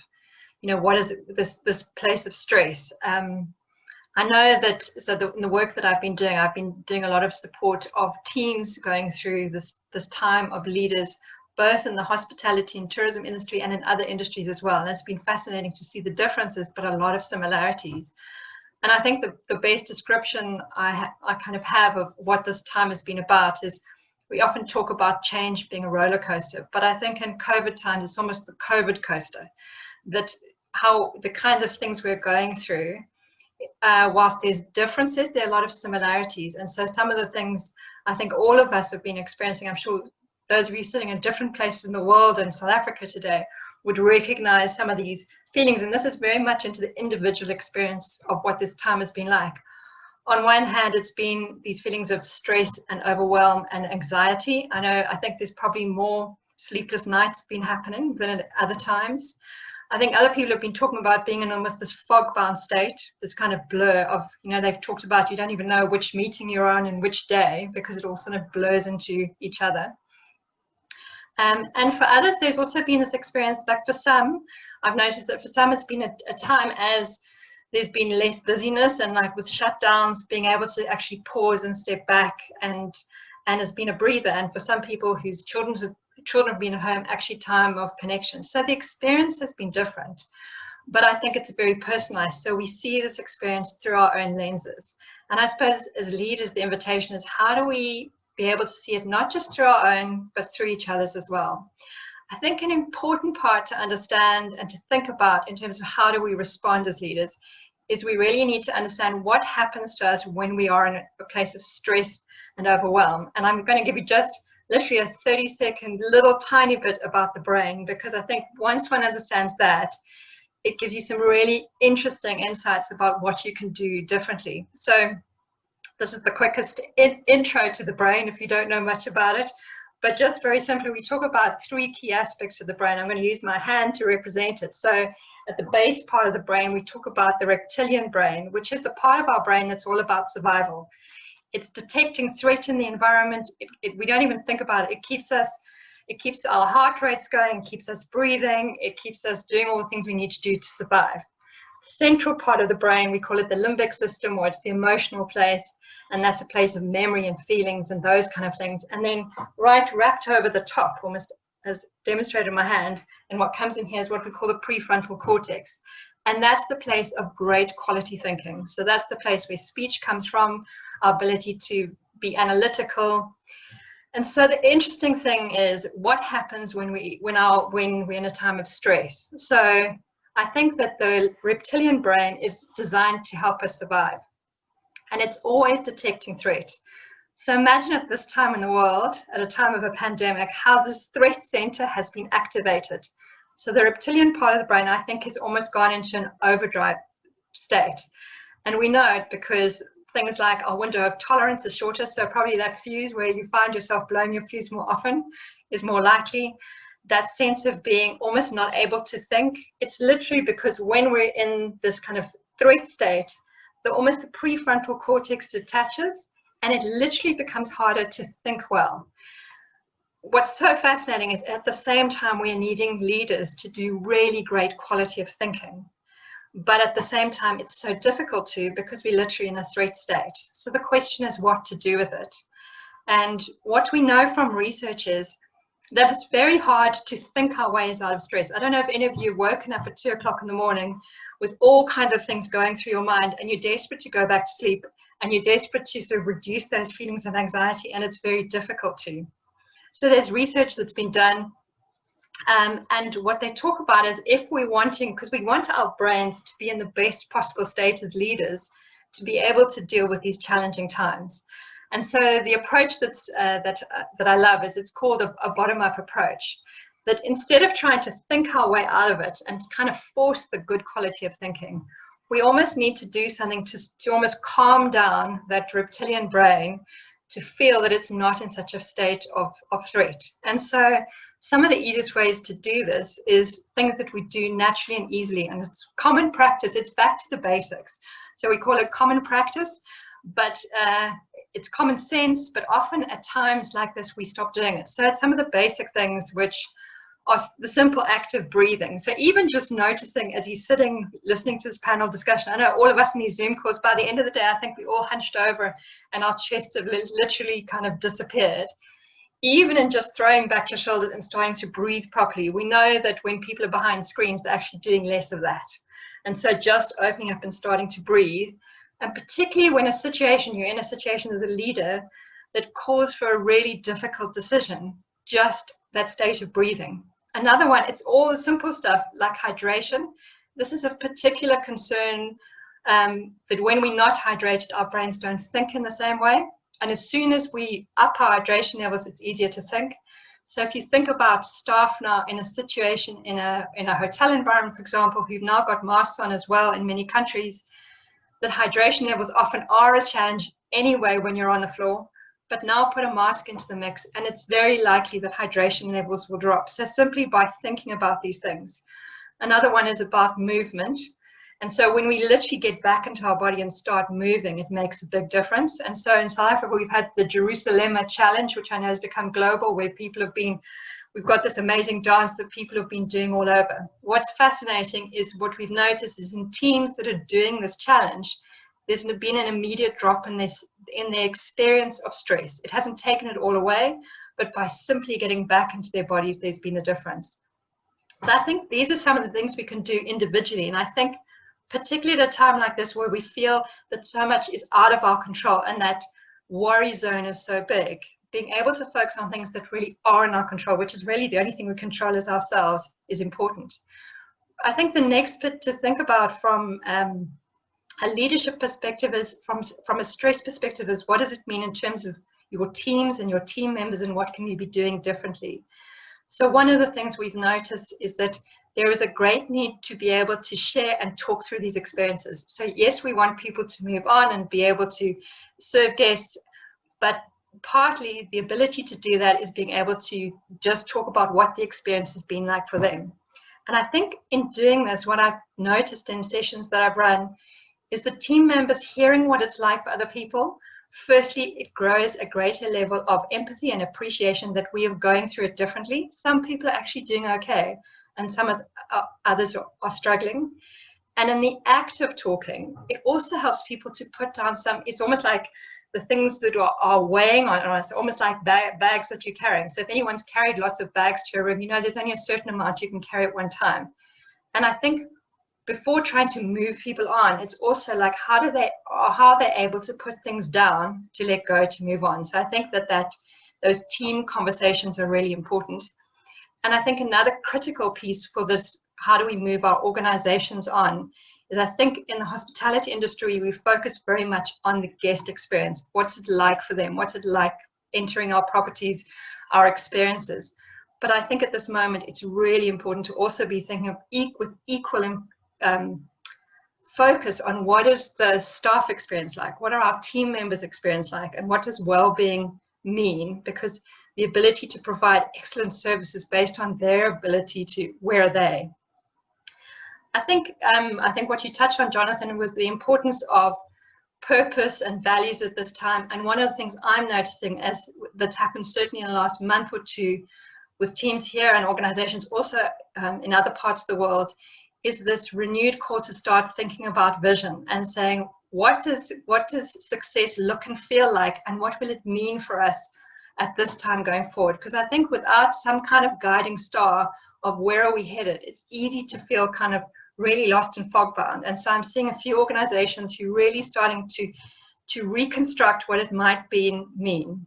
you know, what is this place of stress? I know that, in the work that I've been doing a lot of support of teams going through this time of leaders, both in the hospitality and tourism industry and in other industries as well. And it's been fascinating to see the differences, but a lot of similarities. And I think the best description I kind of have of what this time has been about is, we often talk about change being a roller coaster, but I think in COVID times, it's almost the COVID coaster. That how the kinds of things we're going through, whilst there's differences, there are a lot of similarities. And so some of the things I think all of us have been experiencing, I'm sure those of you sitting in different places in the world and South Africa today would recognize some of these feelings. And this is very much into the individual experience of what this time has been like. On one hand, it's been these feelings of stress and overwhelm and anxiety. I think there's probably more sleepless nights been happening than at other times. I think other people have been talking about being in almost this fog-bound state, this kind of blur of, you know, they've talked about you don't even know which meeting you're on and which day because it all sort of blurs into each other. And for others, there's also been this experience, like for some, I've noticed that for some it's been a time as there's been less busyness and like with shutdowns, being able to actually pause and step back and has been a breather. And for some people whose children have been at home, actually time of connection. So the experience has been different, but I think it's very personalized. So we see this experience through our own lenses. And I suppose as leaders, the invitation is, how do we be able to see it not just through our own, but through each other's as well? I think an important part to understand and to think about in terms of how do we respond as leaders is we really need to understand what happens to us when we are in a place of stress and overwhelm. And I'm going to give you just literally a 30-second little tiny bit about the brain, because I think once one understands that, it gives you some really interesting insights about what you can do differently. So this is the quickest intro to the brain if you don't know much about it. But just very simply, we talk about 3 key aspects of the brain. I'm going to use my hand to represent it. So at the base part of the brain, we talk about the reptilian brain, which is the part of our brain that's all about survival. It's detecting threat in the environment. We don't even think about it. It keeps our heart rates going, keeps us breathing, it keeps us doing all the things we need to do to survive. Central part of the brain, we call it the limbic system, or it's the emotional place, and that's a place of memory and feelings and those kind of things. And then wrapped over the top, almost as demonstrated in my hand, and what comes in here is what we call the prefrontal cortex. And that's the place of great quality thinking. So that's the place where speech comes from, our ability to be analytical. And so the interesting thing is what happens when we're in a time of stress. So I think that the reptilian brain is designed to help us survive, and it's always detecting threat. So imagine at this time in the world, at a time of a pandemic, how this threat center has been activated. So the reptilian part of the brain, I think, has almost gone into an overdrive state. And we know it because things like our window of tolerance is shorter. So probably that fuse where you find yourself blowing your fuse more often is more likely. That sense of being almost not able to think, it's literally because when we're in this kind of threat state, almost the prefrontal cortex detaches, and it literally becomes harder to think well. What's so fascinating is at the same time we're needing leaders to do really great quality of thinking. But at the same time, it's so difficult to, because we're literally in a threat state. So the question is what to do with it. And what we know from research is that it's very hard to think our ways out of stress. I don't know if any of you have woken up at 2 o'clock in the morning with all kinds of things going through your mind, and you're desperate to go back to sleep, and you're desperate to sort of reduce those feelings of anxiety, and it's very difficult to. So there's research that's been done. And what they talk about is if we're wanting, because we want our brains to be in the best possible state as leaders, to be able to deal with these challenging times. And so the approach that I love is it's called a bottom-up approach, that instead of trying to think our way out of it and kind of force the good quality of thinking, we almost need to do something to almost calm down that reptilian brain to feel that it's not in such a state of threat. And so some of the easiest ways to do this is things that we do naturally and easily, and it's common practice. It's back to the basics. So we call it common practice, but it's common sense, but often at times like this, we stop doing it. So it's some of the basic things which are the simple act of breathing. So even just noticing as you're sitting, listening to this panel discussion, I know all of us in these Zoom calls, by the end of the day, I think we all hunched over and our chests have literally kind of disappeared. Even in just throwing back your shoulders and starting to breathe properly, we know that when people are behind screens, they're actually doing less of that. And so just opening up and starting to breathe, and particularly when you're in a situation as a leader that calls for a really difficult decision, just that state of breathing. Another one, it's all the simple stuff like hydration. This is of particular concern that when we're not hydrated, our brains don't think in the same way. And as soon as we up our hydration levels, it's easier to think. So if you think about staff now in a situation in a hotel environment, for example, who've now got masks on as well in many countries, that hydration levels often are a challenge anyway when you're on the floor. But now put a mask into the mix, and it's very likely that hydration levels will drop. So simply by thinking about these things. Another one is about movement. And so when we literally get back into our body and start moving, it makes a big difference. And so in South Africa, we've had the Jerusalem Challenge, which I know has become global, where we've got this amazing dance that people have been doing all over. What's fascinating is what we've noticed is in teams that are doing this challenge, there's been an immediate drop in their experience of stress. It hasn't taken it all away, but by simply getting back into their bodies, there's been a difference. So I think these are some of the things we can do individually. And I think particularly at a time like this where we feel that so much is out of our control and that worry zone is so big, being able to focus on things that really are in our control, which is really the only thing we control as ourselves, is important. I think the next bit to think about from a leadership perspective is from a stress perspective is what does it mean in terms of your teams and your team members, and what can you be doing differently. So one of the things we've noticed is that there is a great need to be able to share and talk through these experiences. So yes, we want people to move on and be able to serve guests, but partly the ability to do that is being able to just talk about what the experience has been like for them. And I think in doing this, what I've noticed in sessions that I've run is the team members hearing what it's like for other people. Firstly, it grows a greater level of empathy and appreciation that we are going through it differently. Some people are actually doing okay, and some of others are struggling. And in the act of talking, it also helps people to put down some, it's almost like the things that are weighing on us, almost like bags that you're carrying. So if anyone's carried lots of bags to a room, you know there's only a certain amount you can carry at one time. And I think before trying to move people on, it's also like how are they able to put things down, to let go, to move on. So I think that those team conversations are really important. And I think another critical piece for this, how do we move our organizations on, is I think in the hospitality industry, we focus very much on the guest experience. What's it like for them? What's it like entering our properties, our experiences? But I think at this moment, it's really important to also be thinking of with equal focus on what is the staff experience like? What are our team members' experience like? And what does well-being mean? Because the ability to provide excellent services based on their ability to, where are they? I think what you touched on, Jonathan, was the importance of purpose and values at this time. And one of the things I'm noticing that's happened certainly in the last month or two with teams here and organizations also in other parts of the world, is this renewed call to start thinking about vision and saying, what does success look and feel like, and what will it mean for us at this time going forward? Because I think without some kind of guiding star of where are we headed, it's easy to feel kind of really lost and fog-bound. And so I'm seeing a few organizations who are really starting to reconstruct what it might mean.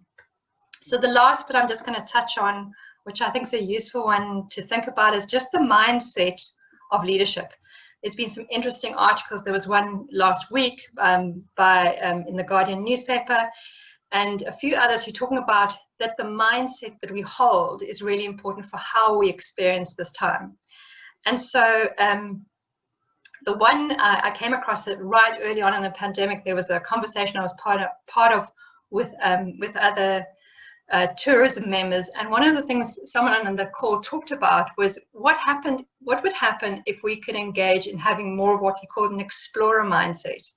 So the last bit I'm just going to touch on, which I think is a useful one to think about, is just the mindset of leadership. There's been some interesting articles. There was one last week in the Guardian newspaper, and a few others who are talking about that the mindset that we hold is really important for how we experience this time. And so the one I came across it right early on in the pandemic. There was a conversation I was part of with other tourism members, and one of the things someone on the call talked about was what would happen if we could engage in having more of what he called an explorer mindset.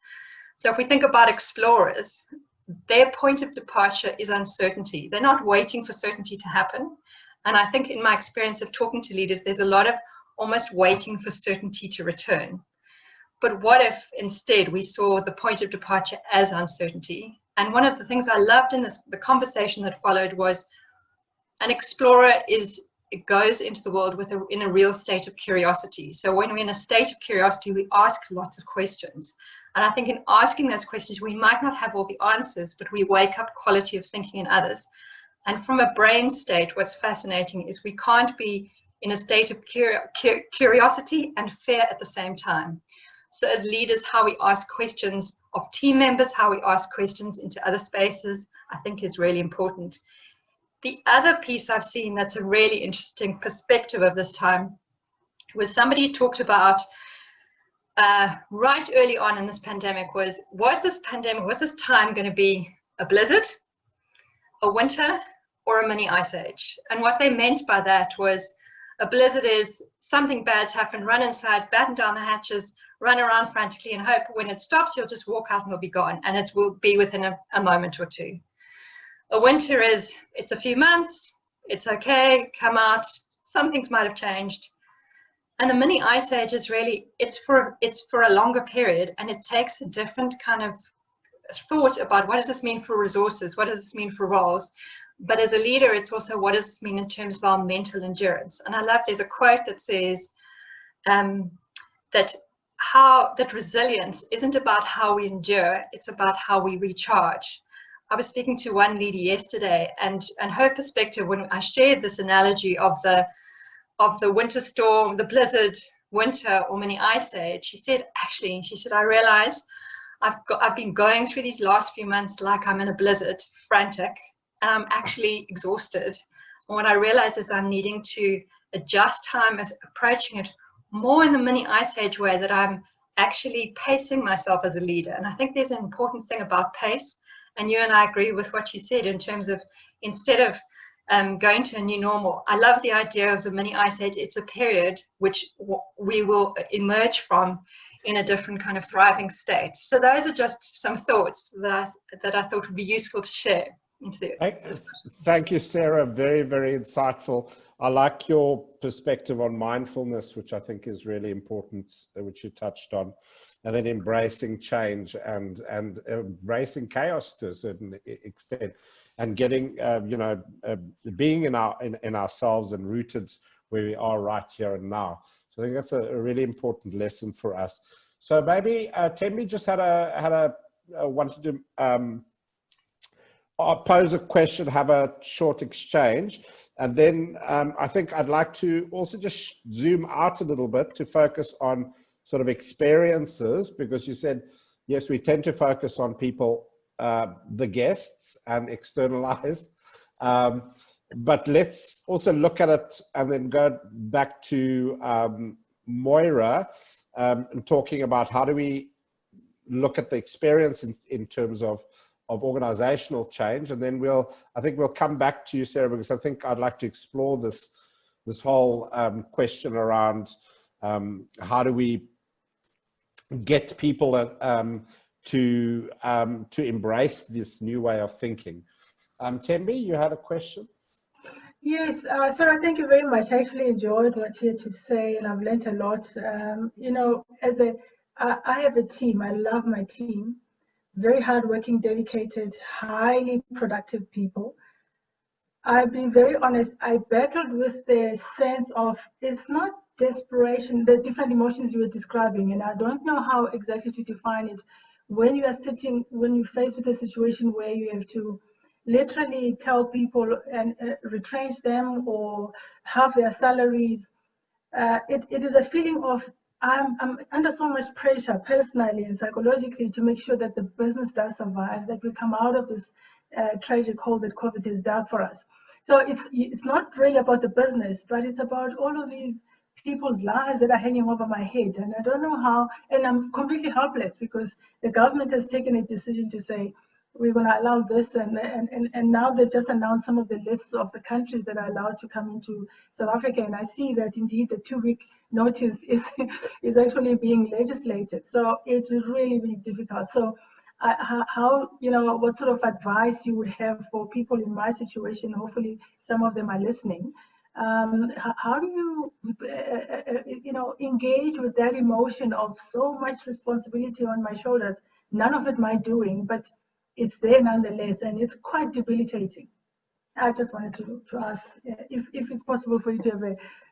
So if we think about explorers, their point of departure is uncertainty. They're not waiting for certainty to happen. And I think in my experience of talking to leaders, there's a lot of almost waiting for certainty to return. But what if instead we saw the point of departure as uncertainty? And one of the things I loved in the conversation that followed was an explorer goes into the world in a real state of curiosity. So when we're in a state of curiosity, we ask lots of questions. And I think in asking those questions, we might not have all the answers, but we wake up quality of thinking in others. And from a brain state, what's fascinating is we can't be in a state of curiosity and fear at the same time. So as leaders, how we ask questions of team members, how we ask questions into other spaces, I think is really important. The other piece I've seen that's a really interesting perspective of this time was somebody talked about right early on in this pandemic was this time going to be a blizzard, a winter, or a mini ice age? And what they meant by that was a blizzard is something bad's happened, run inside, batten down the hatches, run around frantically and hope when it stops, you'll just walk out and it'll be gone. And it will be within a moment or two. A winter is, it's a few months, it's okay, come out, some things might have changed. And the mini ice age is really, it's for a longer period, and it takes a different kind of thought about what does this mean for resources, what does this mean for roles. But as a leader, it's also what does this mean in terms of our mental endurance. And I love, there's a quote that says that resilience isn't about how we endure, it's about how we recharge. I was speaking to one leader yesterday, and her perspective when I shared this analogy of the winter storm, the blizzard, winter, or mini ice age, she said, I realize I've been going through these last few months like I'm in a blizzard, frantic, and I'm actually exhausted. And what I realize is I'm needing to adjust how I'm approaching it more in the mini ice age way, that I'm actually pacing myself as a leader. And I think there's an important thing about pace. And you and I agree with what you said in terms of, instead of going to a new normal, I love the idea of the mini ice age. It's a period which we will emerge from in a different kind of thriving state. So those are just some thoughts that I thought would be useful to share into the discussion. Thank you, Sarah. Very, very insightful. I like your perspective on mindfulness, which I think is really important, which you touched on, and then embracing change and embracing chaos to a certain extent, and getting being in ourselves and rooted where we are right here and now. So I think that's a really important lesson for us. So maybe Thembi just wanted to pose a question, have a short exchange. And then I think I'd like to also just zoom out a little bit to focus on sort of experiences, because you said, yes, we tend to focus on people, the guests, and externalize. But let's also look at it and then go back to Moira and talking about how do we look at the experience in terms of organizational change. And then I think we'll come back to you, Sarah, because I think I'd like to explore this whole question around how do we get people to embrace this new way of thinking. Thembi, you had a question? Yes, Sarah, thank you very much. I actually enjoyed what you had to say, and I've learned a lot. I have a team. I love my team. Very hardworking, dedicated, highly productive people. I'll be very honest, I battled with the sense of, it's not desperation, the different emotions you were describing, and I don't know how exactly to define it. When you're faced with a situation where you have to literally tell people and retrench them or halve their salaries, it is a feeling of, I'm under so much pressure personally and psychologically to make sure that the business does survive, that we come out of this tragic hole that COVID has dug for us. So it's not really about the business, but it's about all of these people's lives that are hanging over my head. And I don't know how, and I'm completely helpless because the government has taken a decision to say, we're going to allow this, and now they've just announced some of the lists of the countries that are allowed to come into South Africa, and I see that indeed the 2-week notice is actually being legislated. So it is really, really difficult. So what sort of advice you would have for people in my situation? Hopefully some of them are listening. How do you engage with that emotion of so much responsibility on my shoulders? None of it my doing, but it's there nonetheless, and it's quite debilitating. I just wanted to ask if it's possible for you to have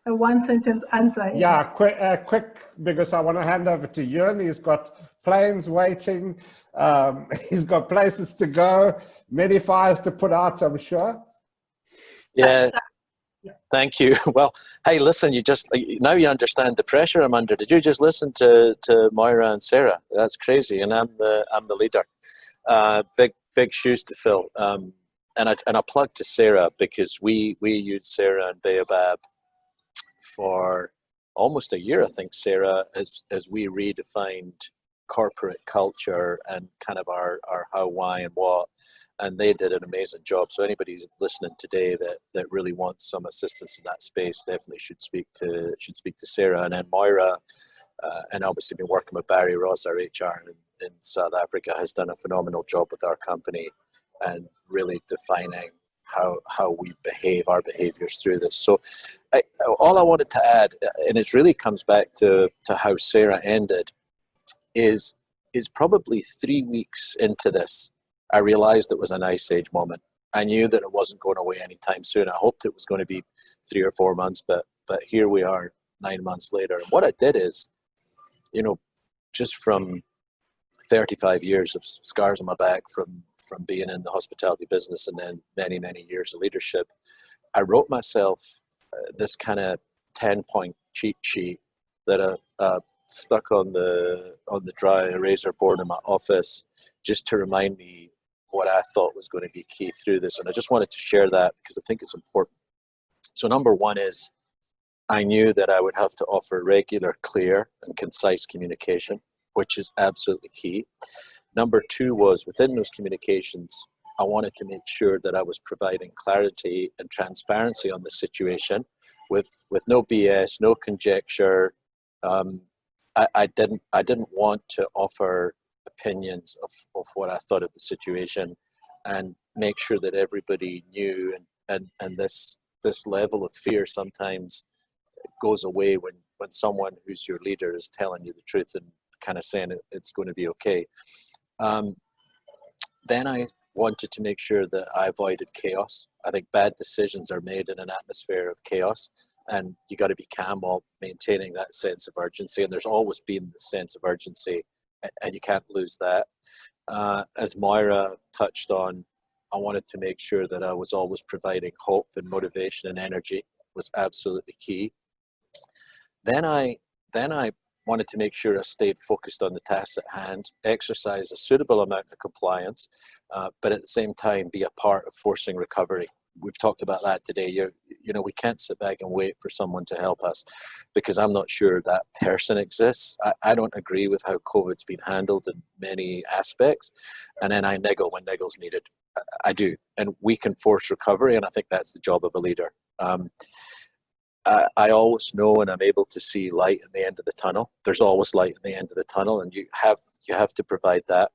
a one-sentence answer. Yeah, quick, because I want to hand over to Euan. He's got planes waiting. He's got places to go, many fires to put out, I'm sure. Yeah. Thank you. Well, hey, listen, now you understand the pressure I'm under. Did you just listen to Moira and Sarah? That's crazy, and I'm the leader. Big shoes to fill. And I plug to Sarah because we used Sarah and Baobab for almost a year, I think, Sarah, as we redefined corporate culture and kind of our how, why, and what. And they did an amazing job. So anybody listening today that really wants some assistance in that space definitely should speak to Sarah. And then Moira, and obviously been working with Barry Ross, our HR in South Africa, has done a phenomenal job with our company and really defining how we behave, our behaviors through this. So all I wanted to add, and it really comes back to how Sarah ended, is probably 3 weeks into this, I realized it was an ice age moment. I knew that it wasn't going away anytime soon. I hoped it was going to be 3 or 4 months, but here we are 9 months later. And what I did is, just from 35 years of scars on my back from being in the hospitality business and then many, many years of leadership, I wrote myself this kind of 10-point cheat sheet that I stuck on the dry eraser board in my office, just to remind me what I thought was going to be key through this. And I just wanted to share that because I think it's important. So number one is, I knew that I would have to offer regular, clear, and concise communication, which is absolutely key. Number two was, within those communications, I wanted to make sure that I was providing clarity and transparency on the situation with no BS, no conjecture. I didn't want to offer opinions of what I thought of the situation, and make sure that everybody knew, and this level of fear sometimes goes away when someone who's your leader is telling you the truth and kind of saying it's going to be okay. Then I wanted to make sure that I avoided chaos. I think bad decisions are made in an atmosphere of chaos, and you got to be calm while maintaining that sense of urgency. And there's always been the sense of urgency, and you can't lose that. As Moira touched on, I wanted to make sure that I was always providing hope and motivation and energy was absolutely key. Then I wanted to make sure I stayed focused on the tasks at hand, exercise a suitable amount of compliance, but at the same time be a part of forcing recovery. We've talked about that today. We can't sit back and wait for someone to help us, because I'm not sure that person exists. I don't agree with how COVID's been handled in many aspects, and then I niggle when niggle's needed. I do, and we can force recovery, and I think that's the job of a leader. I always know, and I'm able to see light at the end of the tunnel. There's always light at the end of the tunnel, and you have to provide that.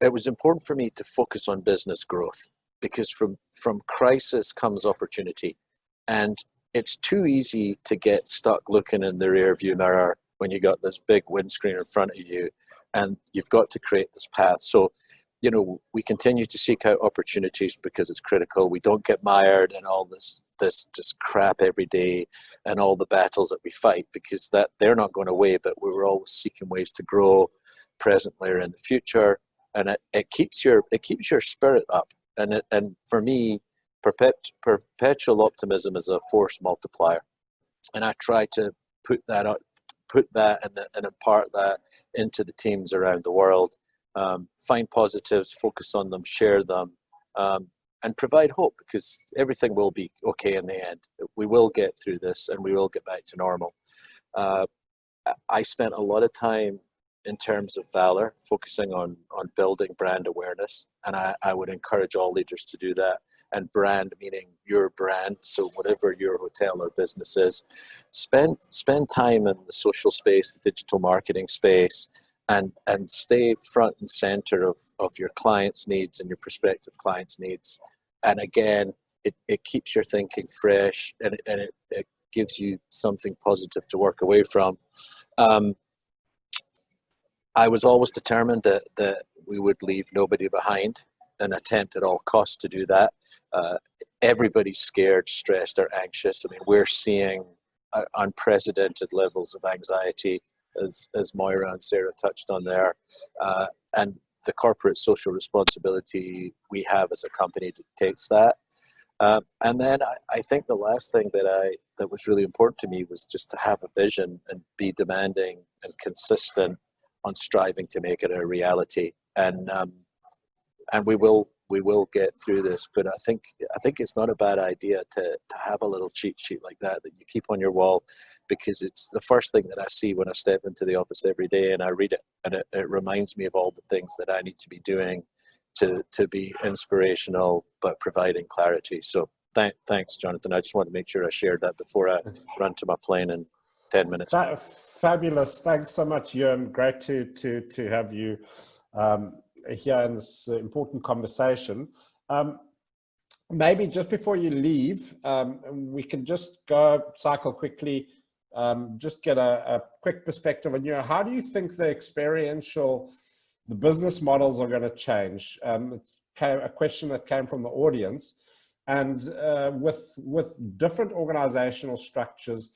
It was important for me to focus on business growth, because from crisis comes opportunity, and it's too easy to get stuck looking in the rear view mirror when you got this big windscreen in front of you, and you've got to create this path. So, we continue to seek out opportunities because it's critical. We don't get mired in all this just crap every day and all the battles that we fight, because that they're not going away, but we're always seeking ways to grow presently or in the future. And it keeps your spirit up. And for me, perpetual optimism is a force multiplier. And I try to put that and impart that into the teams around the world. Find positives, focus on them, share them, and provide hope, because everything will be okay in the end. We will get through this, and we will get back to normal. I spent a lot of time in terms of Valor focusing on building brand awareness, and I would encourage all leaders to do that. And brand meaning your brand, so whatever your hotel or business is, spend time in the social space, the digital marketing space, and stay front and center of your clients' needs and your prospective clients' needs. And again, it keeps your thinking fresh, and it gives you something positive to work away from. I was always determined that we would leave nobody behind, and attempt at all costs to do that. Everybody's scared, stressed, or anxious. I mean, we're seeing unprecedented levels of anxiety, as Moira and Sarah touched on there, and the corporate social responsibility we have as a company dictates that. And then I think the last thing that was really important to me was just to have a vision and be demanding and consistent on striving to make it a reality. And we will get through this. But I think it's not a bad idea to have a little cheat sheet like that you keep on your wall, because it's the first thing that I see when I step into the office every day, and I read it, and it reminds me of all the things that I need to be doing to be inspirational but providing clarity. So thanks, Jonathan. I just wanted to make sure I shared that before I run to my plane in 10 minutes. Fabulous. Thanks so much, Euan. Great to have you here in this important conversation. Maybe just before you leave, we can just cycle quickly, just get a quick perspective on how do you think the business models are going to change? It's a question that came from the audience, and with different organizational structures,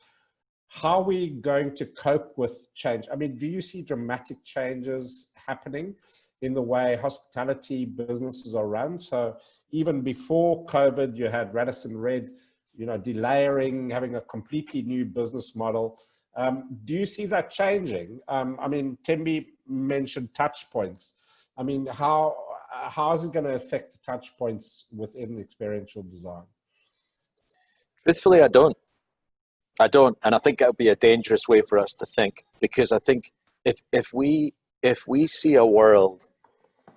how are we going to cope with change? I mean, do you see dramatic changes happening in the way hospitality businesses are run? So even before COVID, you had Radisson Red, delayering, having a completely new business model. Do you see that changing? I mean, Thembi mentioned touch points. I mean, how is it going to affect the touch points within experiential design? Truthfully, I don't. And I think that would be a dangerous way for us to think, because I think if we see a world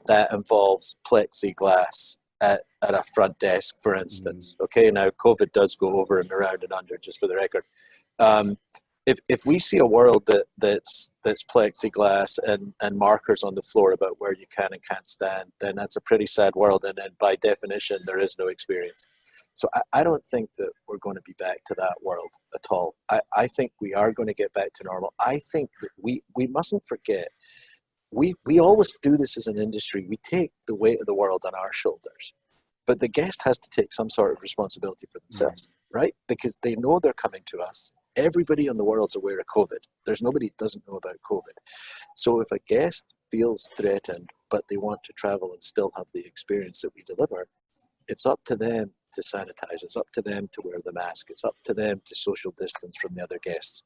that involves plexiglass at a front desk, for instance, okay, now COVID does go over and around and under, just for the record. If we see a world that's plexiglass and markers on the floor about where you can and can't stand, then that's a pretty sad world, and by definition there is no experience. So I don't think that we're going to be back to that world at all. I think we are going to get back to normal. I think that we mustn't forget, we always do this as an industry. We take the weight of the world on our shoulders, but the guest has to take some sort of responsibility for themselves, right? Because they know they're coming to us. Everybody in the world's aware of COVID. There's nobody who doesn't know about COVID. So if a guest feels threatened, but they want to travel and still have the experience that we deliver, it's up to them to sanitize. It's up to them to wear the mask. It's up to them to social distance from the other guests.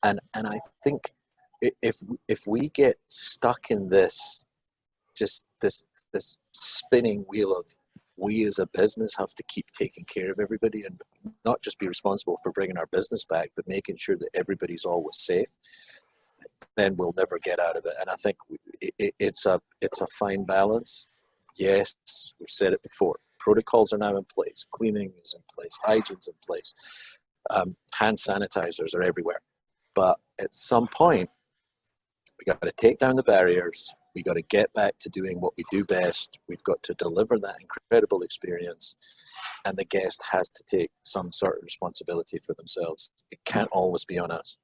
And I think if we get stuck in this spinning wheel of, we as a business have to keep taking care of everybody and not just be responsible for bringing our business back, but making sure that everybody's always safe, then we'll never get out of it. And I think it's a fine balance. Yes, we've said it before. Protocols are now in place. Cleaning is in place. Hygiene's in place. Hand sanitizers are everywhere. But at some point, we got to take down the barriers. We got to get back to doing what we do best. We've got to deliver that incredible experience, and the guest has to take some sort of responsibility for themselves. It can't always be on us.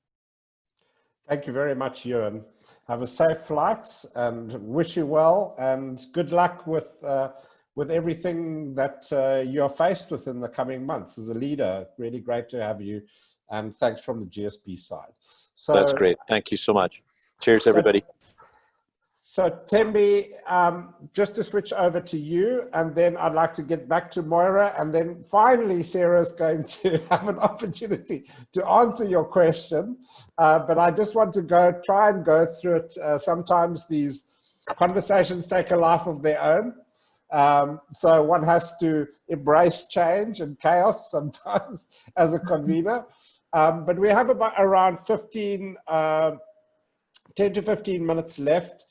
Thank you very much, Euan. Have a safe flight and wish you well, and good luck with everything that you're faced with in the coming months. As a leader, really great to have you, and thanks from the GSB side. So that's great. Thank you so much. Cheers, everybody. So Thembi, just to switch over to you, and then I'd like to get back to Moira, and then finally Sarah's going to have an opportunity to answer your question. But I just want to try and go through it. Sometimes these conversations take a life of their own. So one has to embrace change and chaos sometimes as a convener. But we have about around 10 to 15 minutes left.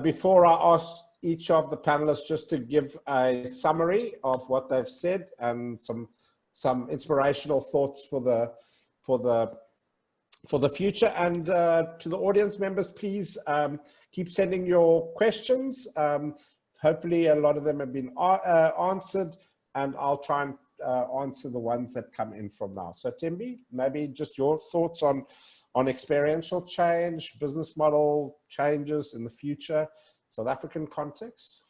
Before I ask each of the panelists just to give a summary of what they've said and some inspirational thoughts for the future. And to the audience members, please keep sending your questions. Hopefully a lot of them have been answered, and I'll try and answer the ones that come in from now. So Thembi, maybe just your thoughts on experiential change, business model changes in the future, South African context?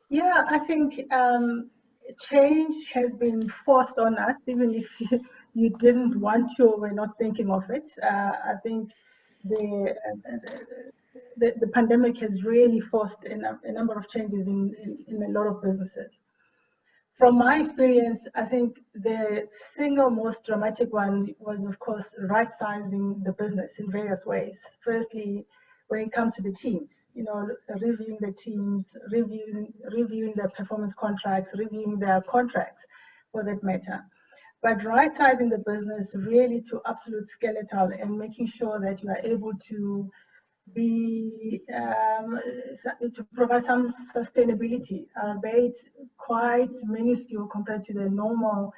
Yeah, I think change has been forced on us, even if you didn't want to or were not thinking of it. I think the pandemic has really forced a number of changes in a lot of businesses. From my experience, I think the single most dramatic one was, of course, right-sizing the business in various ways. Firstly, when it comes to the teams, reviewing the teams, reviewing their performance contracts, reviewing their contracts, for that matter. But right-sizing the business really to absolute skeletal and making sure that you are able to to provide some sustainability, albeit quite minuscule compared to the normal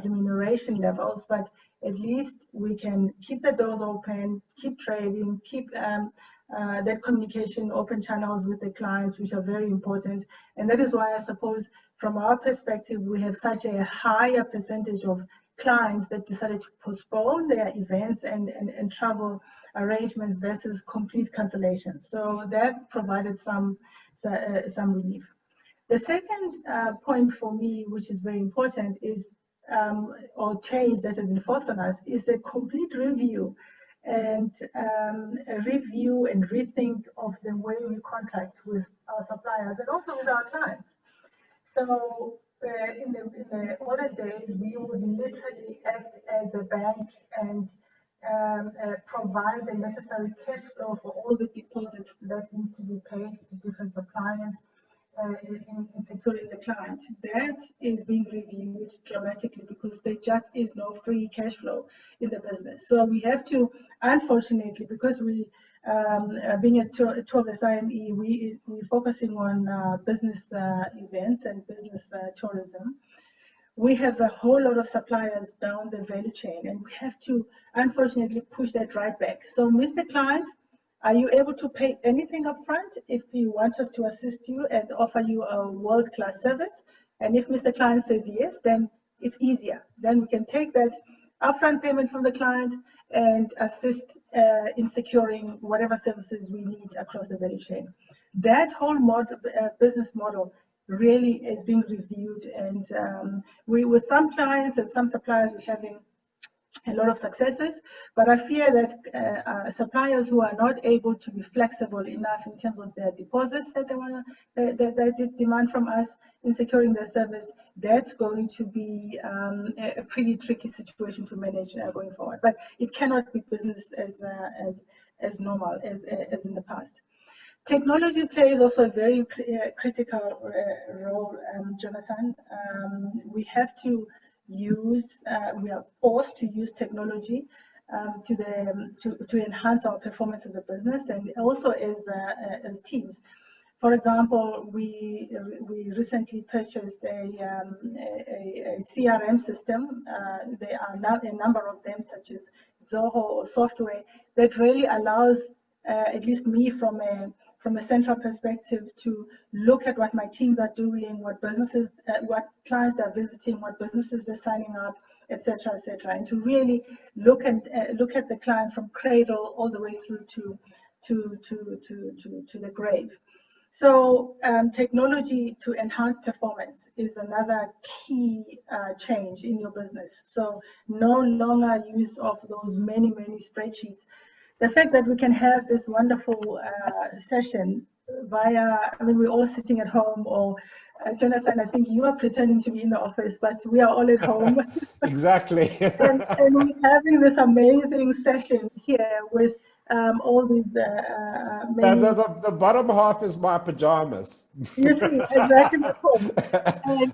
remuneration levels, but at least we can keep the doors open, keep trading, keep that communication, open channels with the clients, which are very important. And that is why I suppose from our perspective, we have such a higher percentage of clients that decided to postpone their events and travel arrangements versus complete cancellation. So that provided some relief. The second point for me, which is very important, is or change that has been forced on us, is a complete review and a review and rethink of the way we contract with our suppliers and also with our clients. So in the older days, we would literally act as a bank and provide the necessary cash flow for all the deposits that need to be paid to different suppliers in securing the client. That is being reviewed dramatically because there just is no free cash flow in the business. So we have to, unfortunately, because we being at Tourvest IME, we're focusing on business events and business tourism. We have a whole lot of suppliers down the value chain, and we have to, unfortunately, push that right back. So, Mr. Client, are you able to pay anything up front if you want us to assist you and offer you a world-class service? And if Mr. Client says yes, then it's easier. Then we can take that upfront payment from the client and assist in securing whatever services we need across the value chain. That whole business model really is being reviewed, and with some clients and some suppliers, we're having a lot of successes, but I fear that suppliers who are not able to be flexible enough in terms of their deposits that they demand from us in securing their service, that's going to be a pretty tricky situation to manage going forward. But it cannot be business as normal as in the past. Technology plays also a very critical role, Jonathan. We have to use, we are forced to use technology to enhance our performance as a business and also as teams. For example, we recently purchased a CRM system. There are now a number of them, such as Zoho or software, that really allows at least me from a central perspective to look at what my teams are doing, what businesses, what clients are visiting, what businesses they're signing up, etc., and to really look at the client from cradle all the way through to the grave. So technology to enhance performance is another key change in your business. So no longer use of those many spreadsheets. The fact that we can have this wonderful session via, I mean, we're all sitting at home, or Jonathan, I think you are pretending to be in the office, but we are all at home. Exactly. and we're having this amazing session here with all these the bottom half is my pajamas. You see, exactly.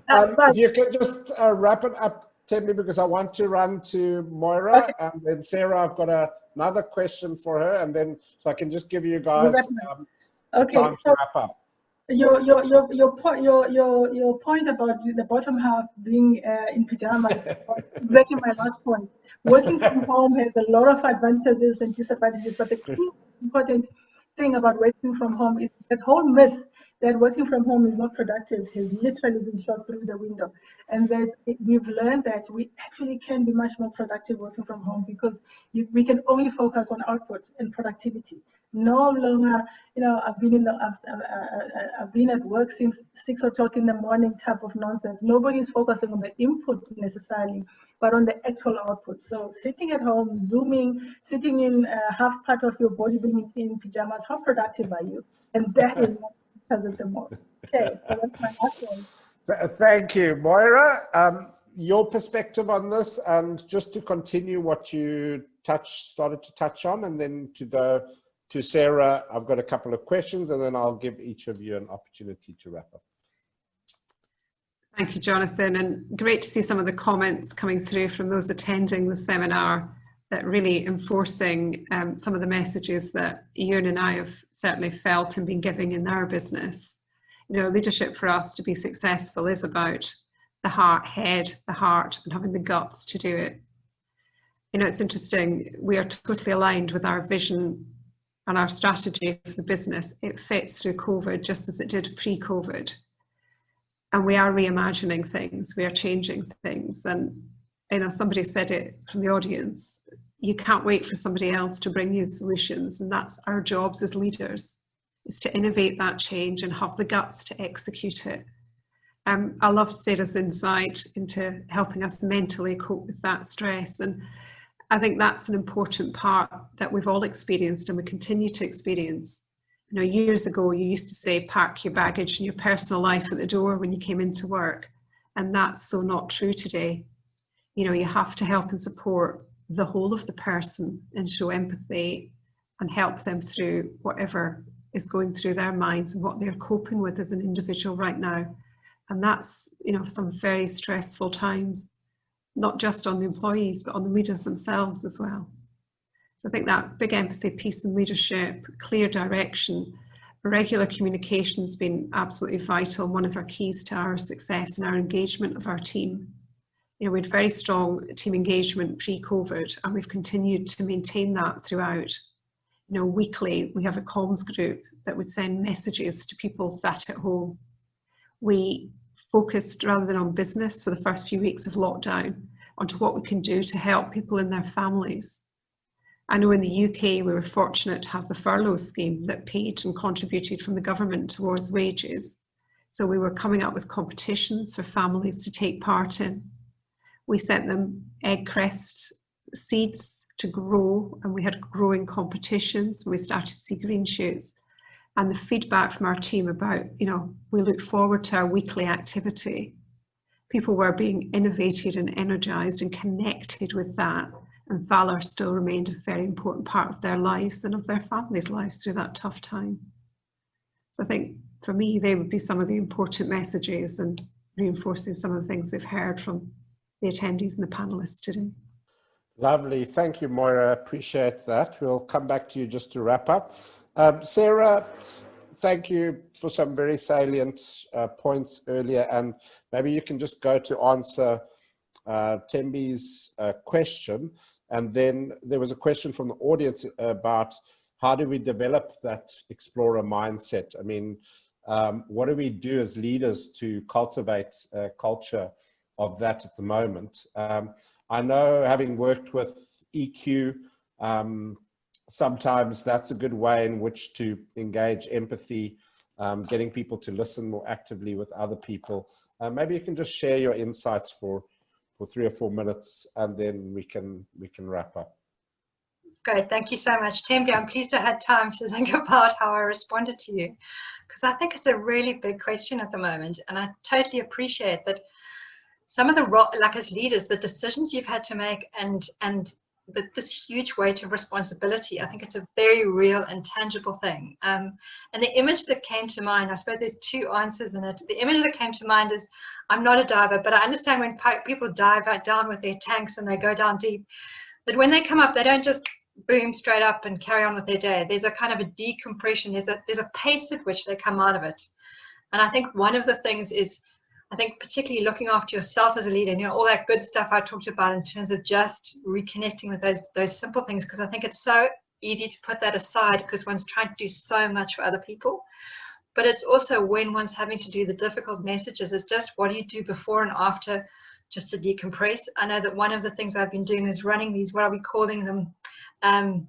If you could just wrap it up, Thembi, because I want to run to Moira, okay. And then Sarah, I've got another question for her, and then so I can just give you guys time to wrap up. Your point about the bottom half being in pajamas, exactly my last point. Working from home has a lot of advantages and disadvantages, but the key important thing about working from home is that whole myth that working from home is not productive has literally been shot through the window. And we've learned that we actually can be much more productive working from home because we can only focus on output and productivity. No longer, I've been at work since 6 o'clock in the morning type of nonsense. Nobody's focusing on the input necessarily, but on the actual output. So sitting at home, Zooming, sitting in half part of your body being in pajamas, how productive are you? And that is what has it the most. Okay, so that's my last one. Thank you, Moira. Your perspective on this, and just to continue what you started to touch on, and then to go to Sarah, I've got a couple of questions, and then I'll give each of you an opportunity to wrap up. Thank you, Jonathan, and great to see some of the comments coming through from those attending the seminar that really enforcing some of the messages that Euan and I have certainly felt and been giving in our business. Leadership for us to be successful is about the head, the heart, and having the guts to do it. It's interesting, we are totally aligned with our vision and our strategy for the business. It fits through COVID just as it did pre-COVID. And we are reimagining things, we are changing things. And somebody said it from the audience, you can't wait for somebody else to bring you solutions. And that's our jobs as leaders, is to innovate that change and have the guts to execute it. I love Sarah's insight into helping us mentally cope with that stress. And I think that's an important part that we've all experienced and we continue to experience. Years ago, you used to say, park your baggage and your personal life at the door when you came into work. And that's so not true today. You have to help and support the whole of the person and show empathy and help them through whatever is going through their minds and what they're coping with as an individual right now. And that's, you know, some very stressful times, not just on the employees, but on the leaders themselves as well. So I think that big empathy piece in leadership, clear direction, regular communication has been absolutely vital, one of our keys to our success and our engagement of our team. You know, we had very strong team engagement pre-COVID, and we've continued to maintain that throughout. You know, weekly, we have a comms group that would send messages to people sat at home. We focused, rather than on business for the first few weeks of lockdown, onto what we can do to help people and their families. I know in the UK, we were fortunate to have the furlough scheme that paid and contributed from the government towards wages. So we were coming up with competitions for families to take part in. We sent them egg crest seeds to grow, and we had growing competitions. We started to see green shoots, and the feedback from our team about, you know, we look forward to our weekly activity. People were being innovated and energized and connected with that, and Valor still remained a very important part of their lives and of their families' lives through that tough time. So I think for me, they would be some of the important messages and reinforcing some of the things we've heard from the attendees and the panelists today. Lovely. Thank you, Moira. Appreciate that. We'll come back to you just to wrap up. Sarah, thank you for some very salient points earlier, and maybe you can just go to answer Thembi's question. And then there was a question from the audience about how do we develop that explorer mindset? I mean, what do we do as leaders to cultivate a culture of that at the moment? I know, having worked with EQ, sometimes that's a good way in which to engage empathy, getting people to listen more actively with other people. Maybe you can just share your insights for 3 or 4 minutes, and then we can wrap up. Great, thank you so much, Thembi. I'm pleased I had time to think about how I responded to you, because I think it's a really big question at the moment, and I totally appreciate that some of the, like as leaders, the decisions you've had to make and this huge weight of responsibility, I think it's a very real and tangible thing. And the image that came to mind, I suppose there's 2 answers in it. The image that came to mind is, I'm not a diver, but I understand when people dive right down with their tanks and they go down deep, that when they come up, they don't just boom straight up and carry on with their day. There's a kind of a decompression. There's a pace at which they come out of it. And I think one of the things is, I think particularly looking after yourself as a leader, and you know, all that good stuff I talked about in terms of just reconnecting with those simple things, because I think it's so easy to put that aside because one's trying to do so much for other people. But it's also when one's having to do the difficult messages, it's just what do you do before and after just to decompress. I know that one of the things I've been doing is running these, what are we calling them,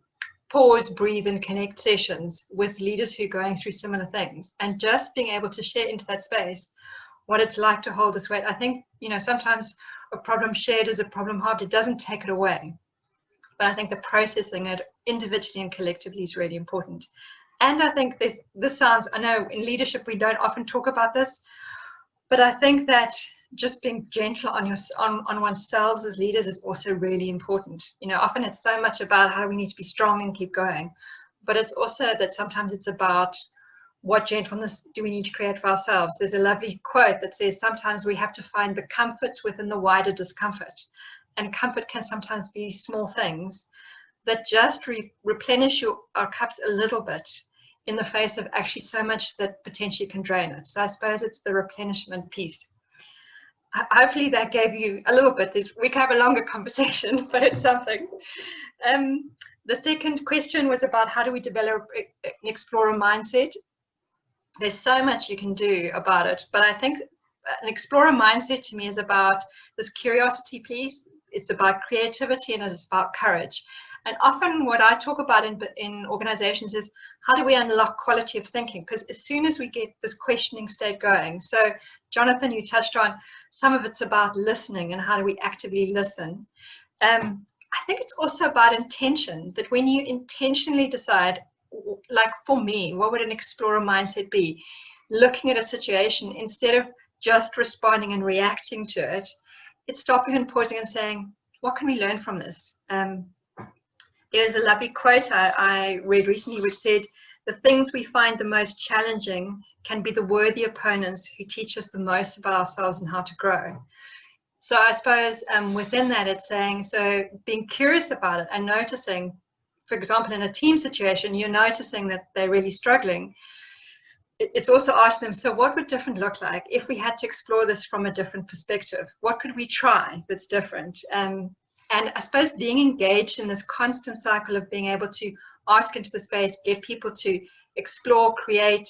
pause, breathe and connect sessions with leaders who are going through similar things, and just being able to share into that space what it's like to hold this weight. I think, you know, sometimes a problem shared is a problem halved. It doesn't take it away. But I think the processing it individually and collectively is really important. And I think this sounds, I know in leadership we don't often talk about this, but I think that just being gentle on oneself as leaders is also really important. You know, often it's so much about how we need to be strong and keep going, but it's also that sometimes it's about what gentleness do we need to create for ourselves. There's a lovely quote that says sometimes we have to find the comfort within the wider discomfort, and comfort can sometimes be small things that just replenish our cups a little bit in the face of actually so much that potentially can drain it. So I suppose it's the replenishment piece. Hopefully that gave you a little bit. We can have a longer conversation, but it's something. The second question was about how do we develop an explorer mindset. There's so much you can do about it, but I think an explorer mindset to me is about this curiosity piece. It's about creativity and it's about courage. And often what I talk about in organizations is how do we unlock quality of thinking? Because as soon as we get this questioning state going, so Jonathan, you touched on some of it's about listening and how do we actively listen. I think it's also about intention, that when you intentionally decide, like for me, what would an explorer mindset be? Looking at a situation, instead of just responding and reacting to it, it's stopping and pausing and saying, what can we learn from this? There's a lovely quote I read recently which said, "The things we find the most challenging can be the worthy opponents who teach us the most about ourselves and how to grow." So I suppose within that it's saying, so being curious about it and noticing, for example, in a team situation, you're noticing that they're really struggling. It's also asking them, so what would different look like if we had to explore this from a different perspective? What could we try that's different? And I suppose being engaged in this constant cycle of being able to ask into the space, get people to explore, create,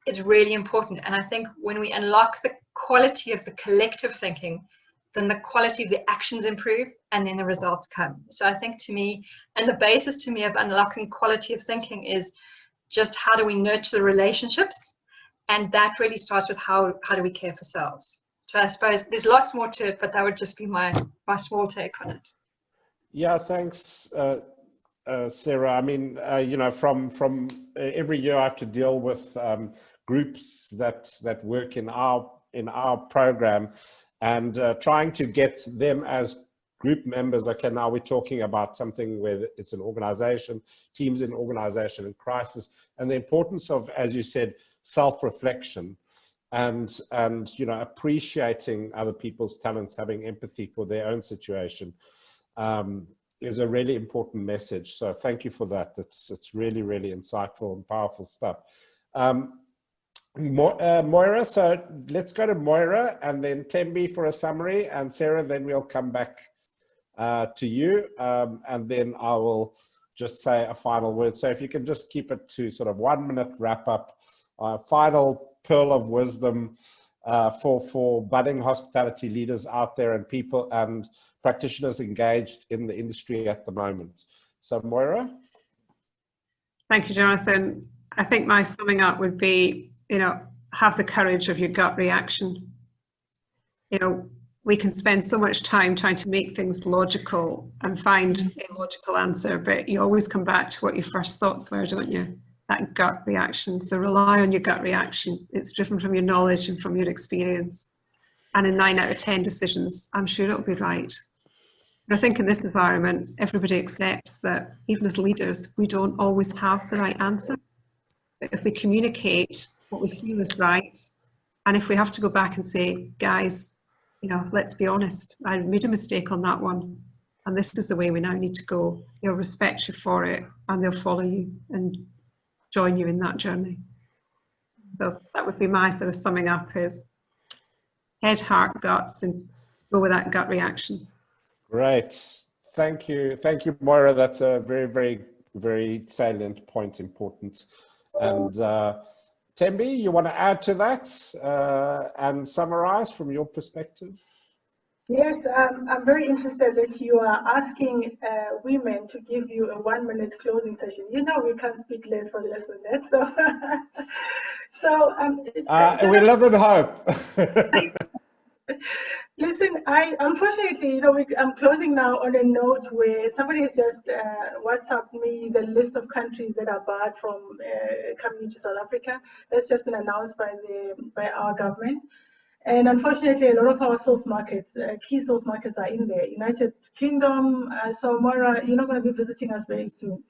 is really important. And I think when we unlock the quality of the collective thinking, then the quality of the actions improve and then the results come. So I think to me, and the basis to me of unlocking quality of thinking is just how do we nurture the relationships? And that really starts with how do we care for selves? So I suppose there's lots more to it, but that would just be my small take on it. Yeah, thanks, Sarah. I mean, you know, from every year I have to deal with groups that work in our program, and trying to get them as group members. Okay, now we're talking about something where it's an organization, teams in organization in crisis, and the importance of, as you said, self-reflection and you know, appreciating other people's talents, having empathy for their own situation, is a really important message. So thank you for that. It's really, really insightful and powerful stuff. Moira, so let's go to Moira and then Thembi for a summary, and Sarah, then we'll come back to you, and then I will just say a final word. So if you can just keep it to sort of 1 minute wrap up, final pearl of wisdom for budding hospitality leaders out there and people and practitioners engaged in the industry at the moment. So Moira? Thank you, Jonathan. I think my summing up would be, you know, have the courage of your gut reaction. You know, we can spend so much time trying to make things logical and find a logical answer, but you always come back to what your first thoughts were, don't you? That gut reaction. So rely on your gut reaction. It's driven from your knowledge and from your experience. And in 9 out of 10 decisions, I'm sure it'll be right. But I think in this environment, everybody accepts that even as leaders, we don't always have the right answer. But if we communicate what we feel is right, and if we have to go back and say, guys, you know, let's be honest, I made a mistake on that one, and this is the way we now need to go. They'll respect you for it, and they'll follow you and join you in that journey. So that would be my sort of summing up, is head, heart, guts, and go with that gut reaction. Great. Thank you, Moira. That's a very, very, very salient point, important. And Thembi, you want to add to that and summarize from your perspective? Yes, I'm very interested that you are asking women to give you a 1 minute closing session. You know, we can't speak less for less than that. So, we live in hope. Listen, unfortunately, you know, I'm closing now on a note where somebody has just WhatsApped me the list of countries that are barred from coming into South Africa. That's just been announced by our government. And unfortunately, a lot of our source markets, key source markets, are in there. United Kingdom, so Moira, you're not going to be visiting us very soon.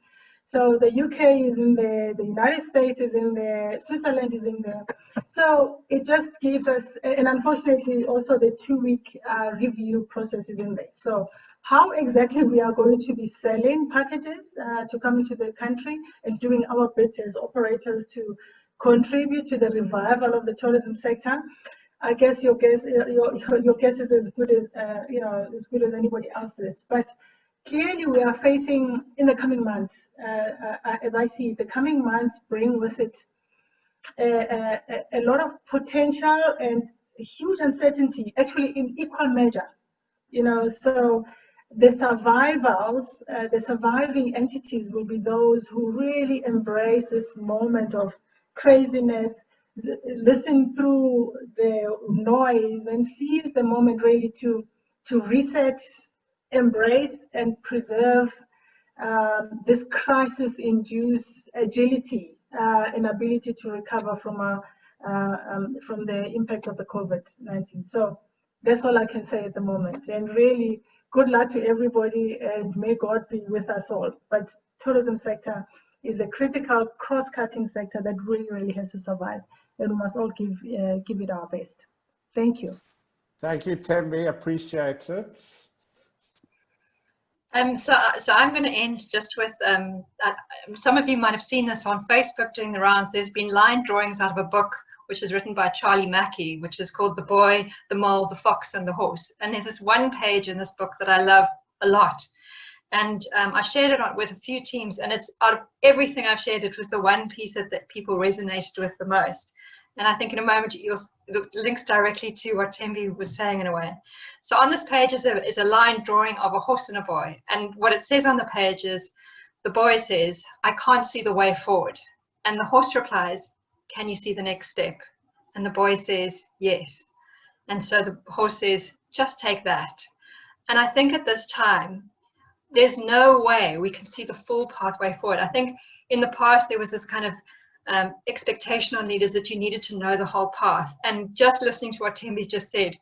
So the UK is in there, the United States is in there, Switzerland is in there. So it just gives us, and unfortunately also the 2-week review process is in there. So how exactly we are going to be selling packages to come into the country and doing our bit as operators to contribute to the revival of the tourism sector, I guess your guess is as good as as good as anybody else's. But clearly, we are facing in the coming months, as I see it, the coming months bring with it a lot of potential and huge uncertainty, actually in equal measure. You know, so the surviving entities will be those who really embrace this moment of craziness, listen through the noise and seize the moment really to reset, embrace and preserve this crisis-induced agility and ability to recover from the impact of the COVID-19. So that's all I can say at the moment, and really good luck to everybody, and may God be with us all. But tourism sector is a critical cross-cutting sector that really, really has to survive, and we must all give it our best. Thank you. Thank you, Thembi. Appreciate it. So I'm going to end just with, some of you might have seen this on Facebook doing the rounds. There's been line drawings out of a book which is written by Charlie Mackey, which is called The Boy, the Mole, the Fox and the Horse. And there's this one page in this book that I love a lot. And I shared it with a few teams, and it's out of everything I've shared, it was the one piece that people resonated with the most. And I think in a moment you'll links directly to what Thembi was saying in a way. So on this page is a line drawing of a horse and a boy. And what it says on the page is, the boy says, "I can't see the way forward." And the horse replies, "Can you see the next step?" And the boy says, "Yes." And so the horse says, "Just take that." And I think at this time, there's no way we can see the full pathway forward. I think in the past, there was this kind of expectation on leaders that you needed to know the whole path. And just listening to what Thembi's just said,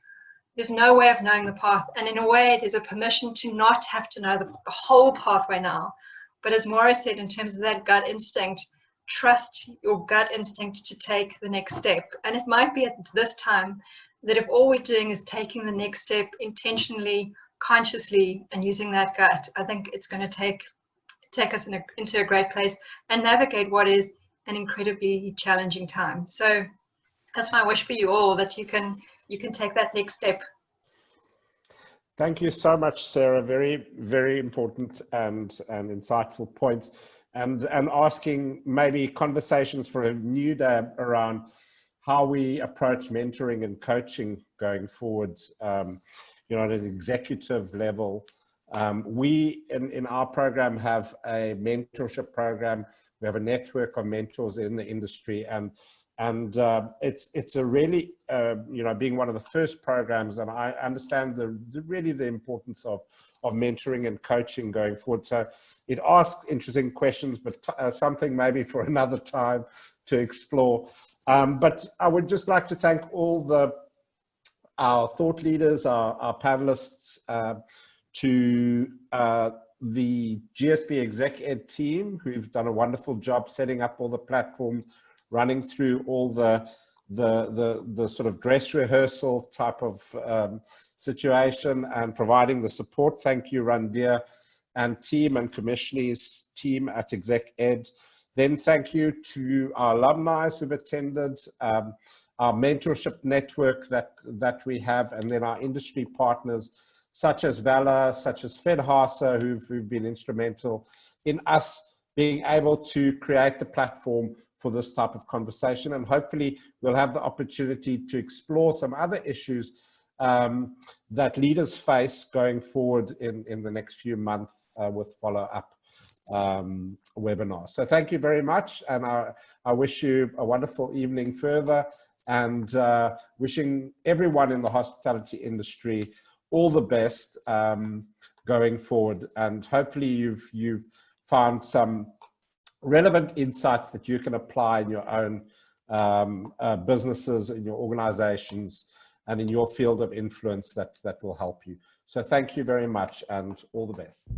there's no way of knowing the path. And in a way, there's a permission to not have to know the whole pathway now. But as Moira said, in terms of that gut instinct, trust your gut instinct to take the next step. And it might be at this time that if all we're doing is taking the next step intentionally, consciously, and using that gut, I think it's going to take us into a great place and navigate what is an incredibly challenging time. So that's my wish for you all, that you can take that next step. Thank you so much, Sarah. Very, very important and insightful points, and asking maybe conversations for a new day around how we approach mentoring and coaching going forward, you know, at an executive level. We in our program have a mentorship program. We have a network of mentors in the industry, and it's a really, you know, being one of the first programs, and I understand really the importance of mentoring and coaching going forward. So it asks interesting questions, but something maybe for another time to explore. But I would just like to thank all our thought leaders, our panelists, to the GSB Exec Ed team, who've done a wonderful job setting up all the platforms, running through all the sort of dress rehearsal type of situation, and providing the support. Thank you, Randir and team, and Commissioner's team at Exec Ed. Then thank you to our alumni who've attended, our mentorship network that we have, and then our industry partners such as Valor, such as FedHasa, who've been instrumental in us being able to create the platform for this type of conversation. And hopefully we'll have the opportunity to explore some other issues that leaders face going forward in the next few months with follow-up webinars. So thank you very much, and I wish you a wonderful evening further, and wishing everyone in the hospitality industry all the best going forward. And hopefully you've found some relevant insights that you can apply in your own businesses, in your organizations, and in your field of influence that will help you. So thank you very much, and all the best.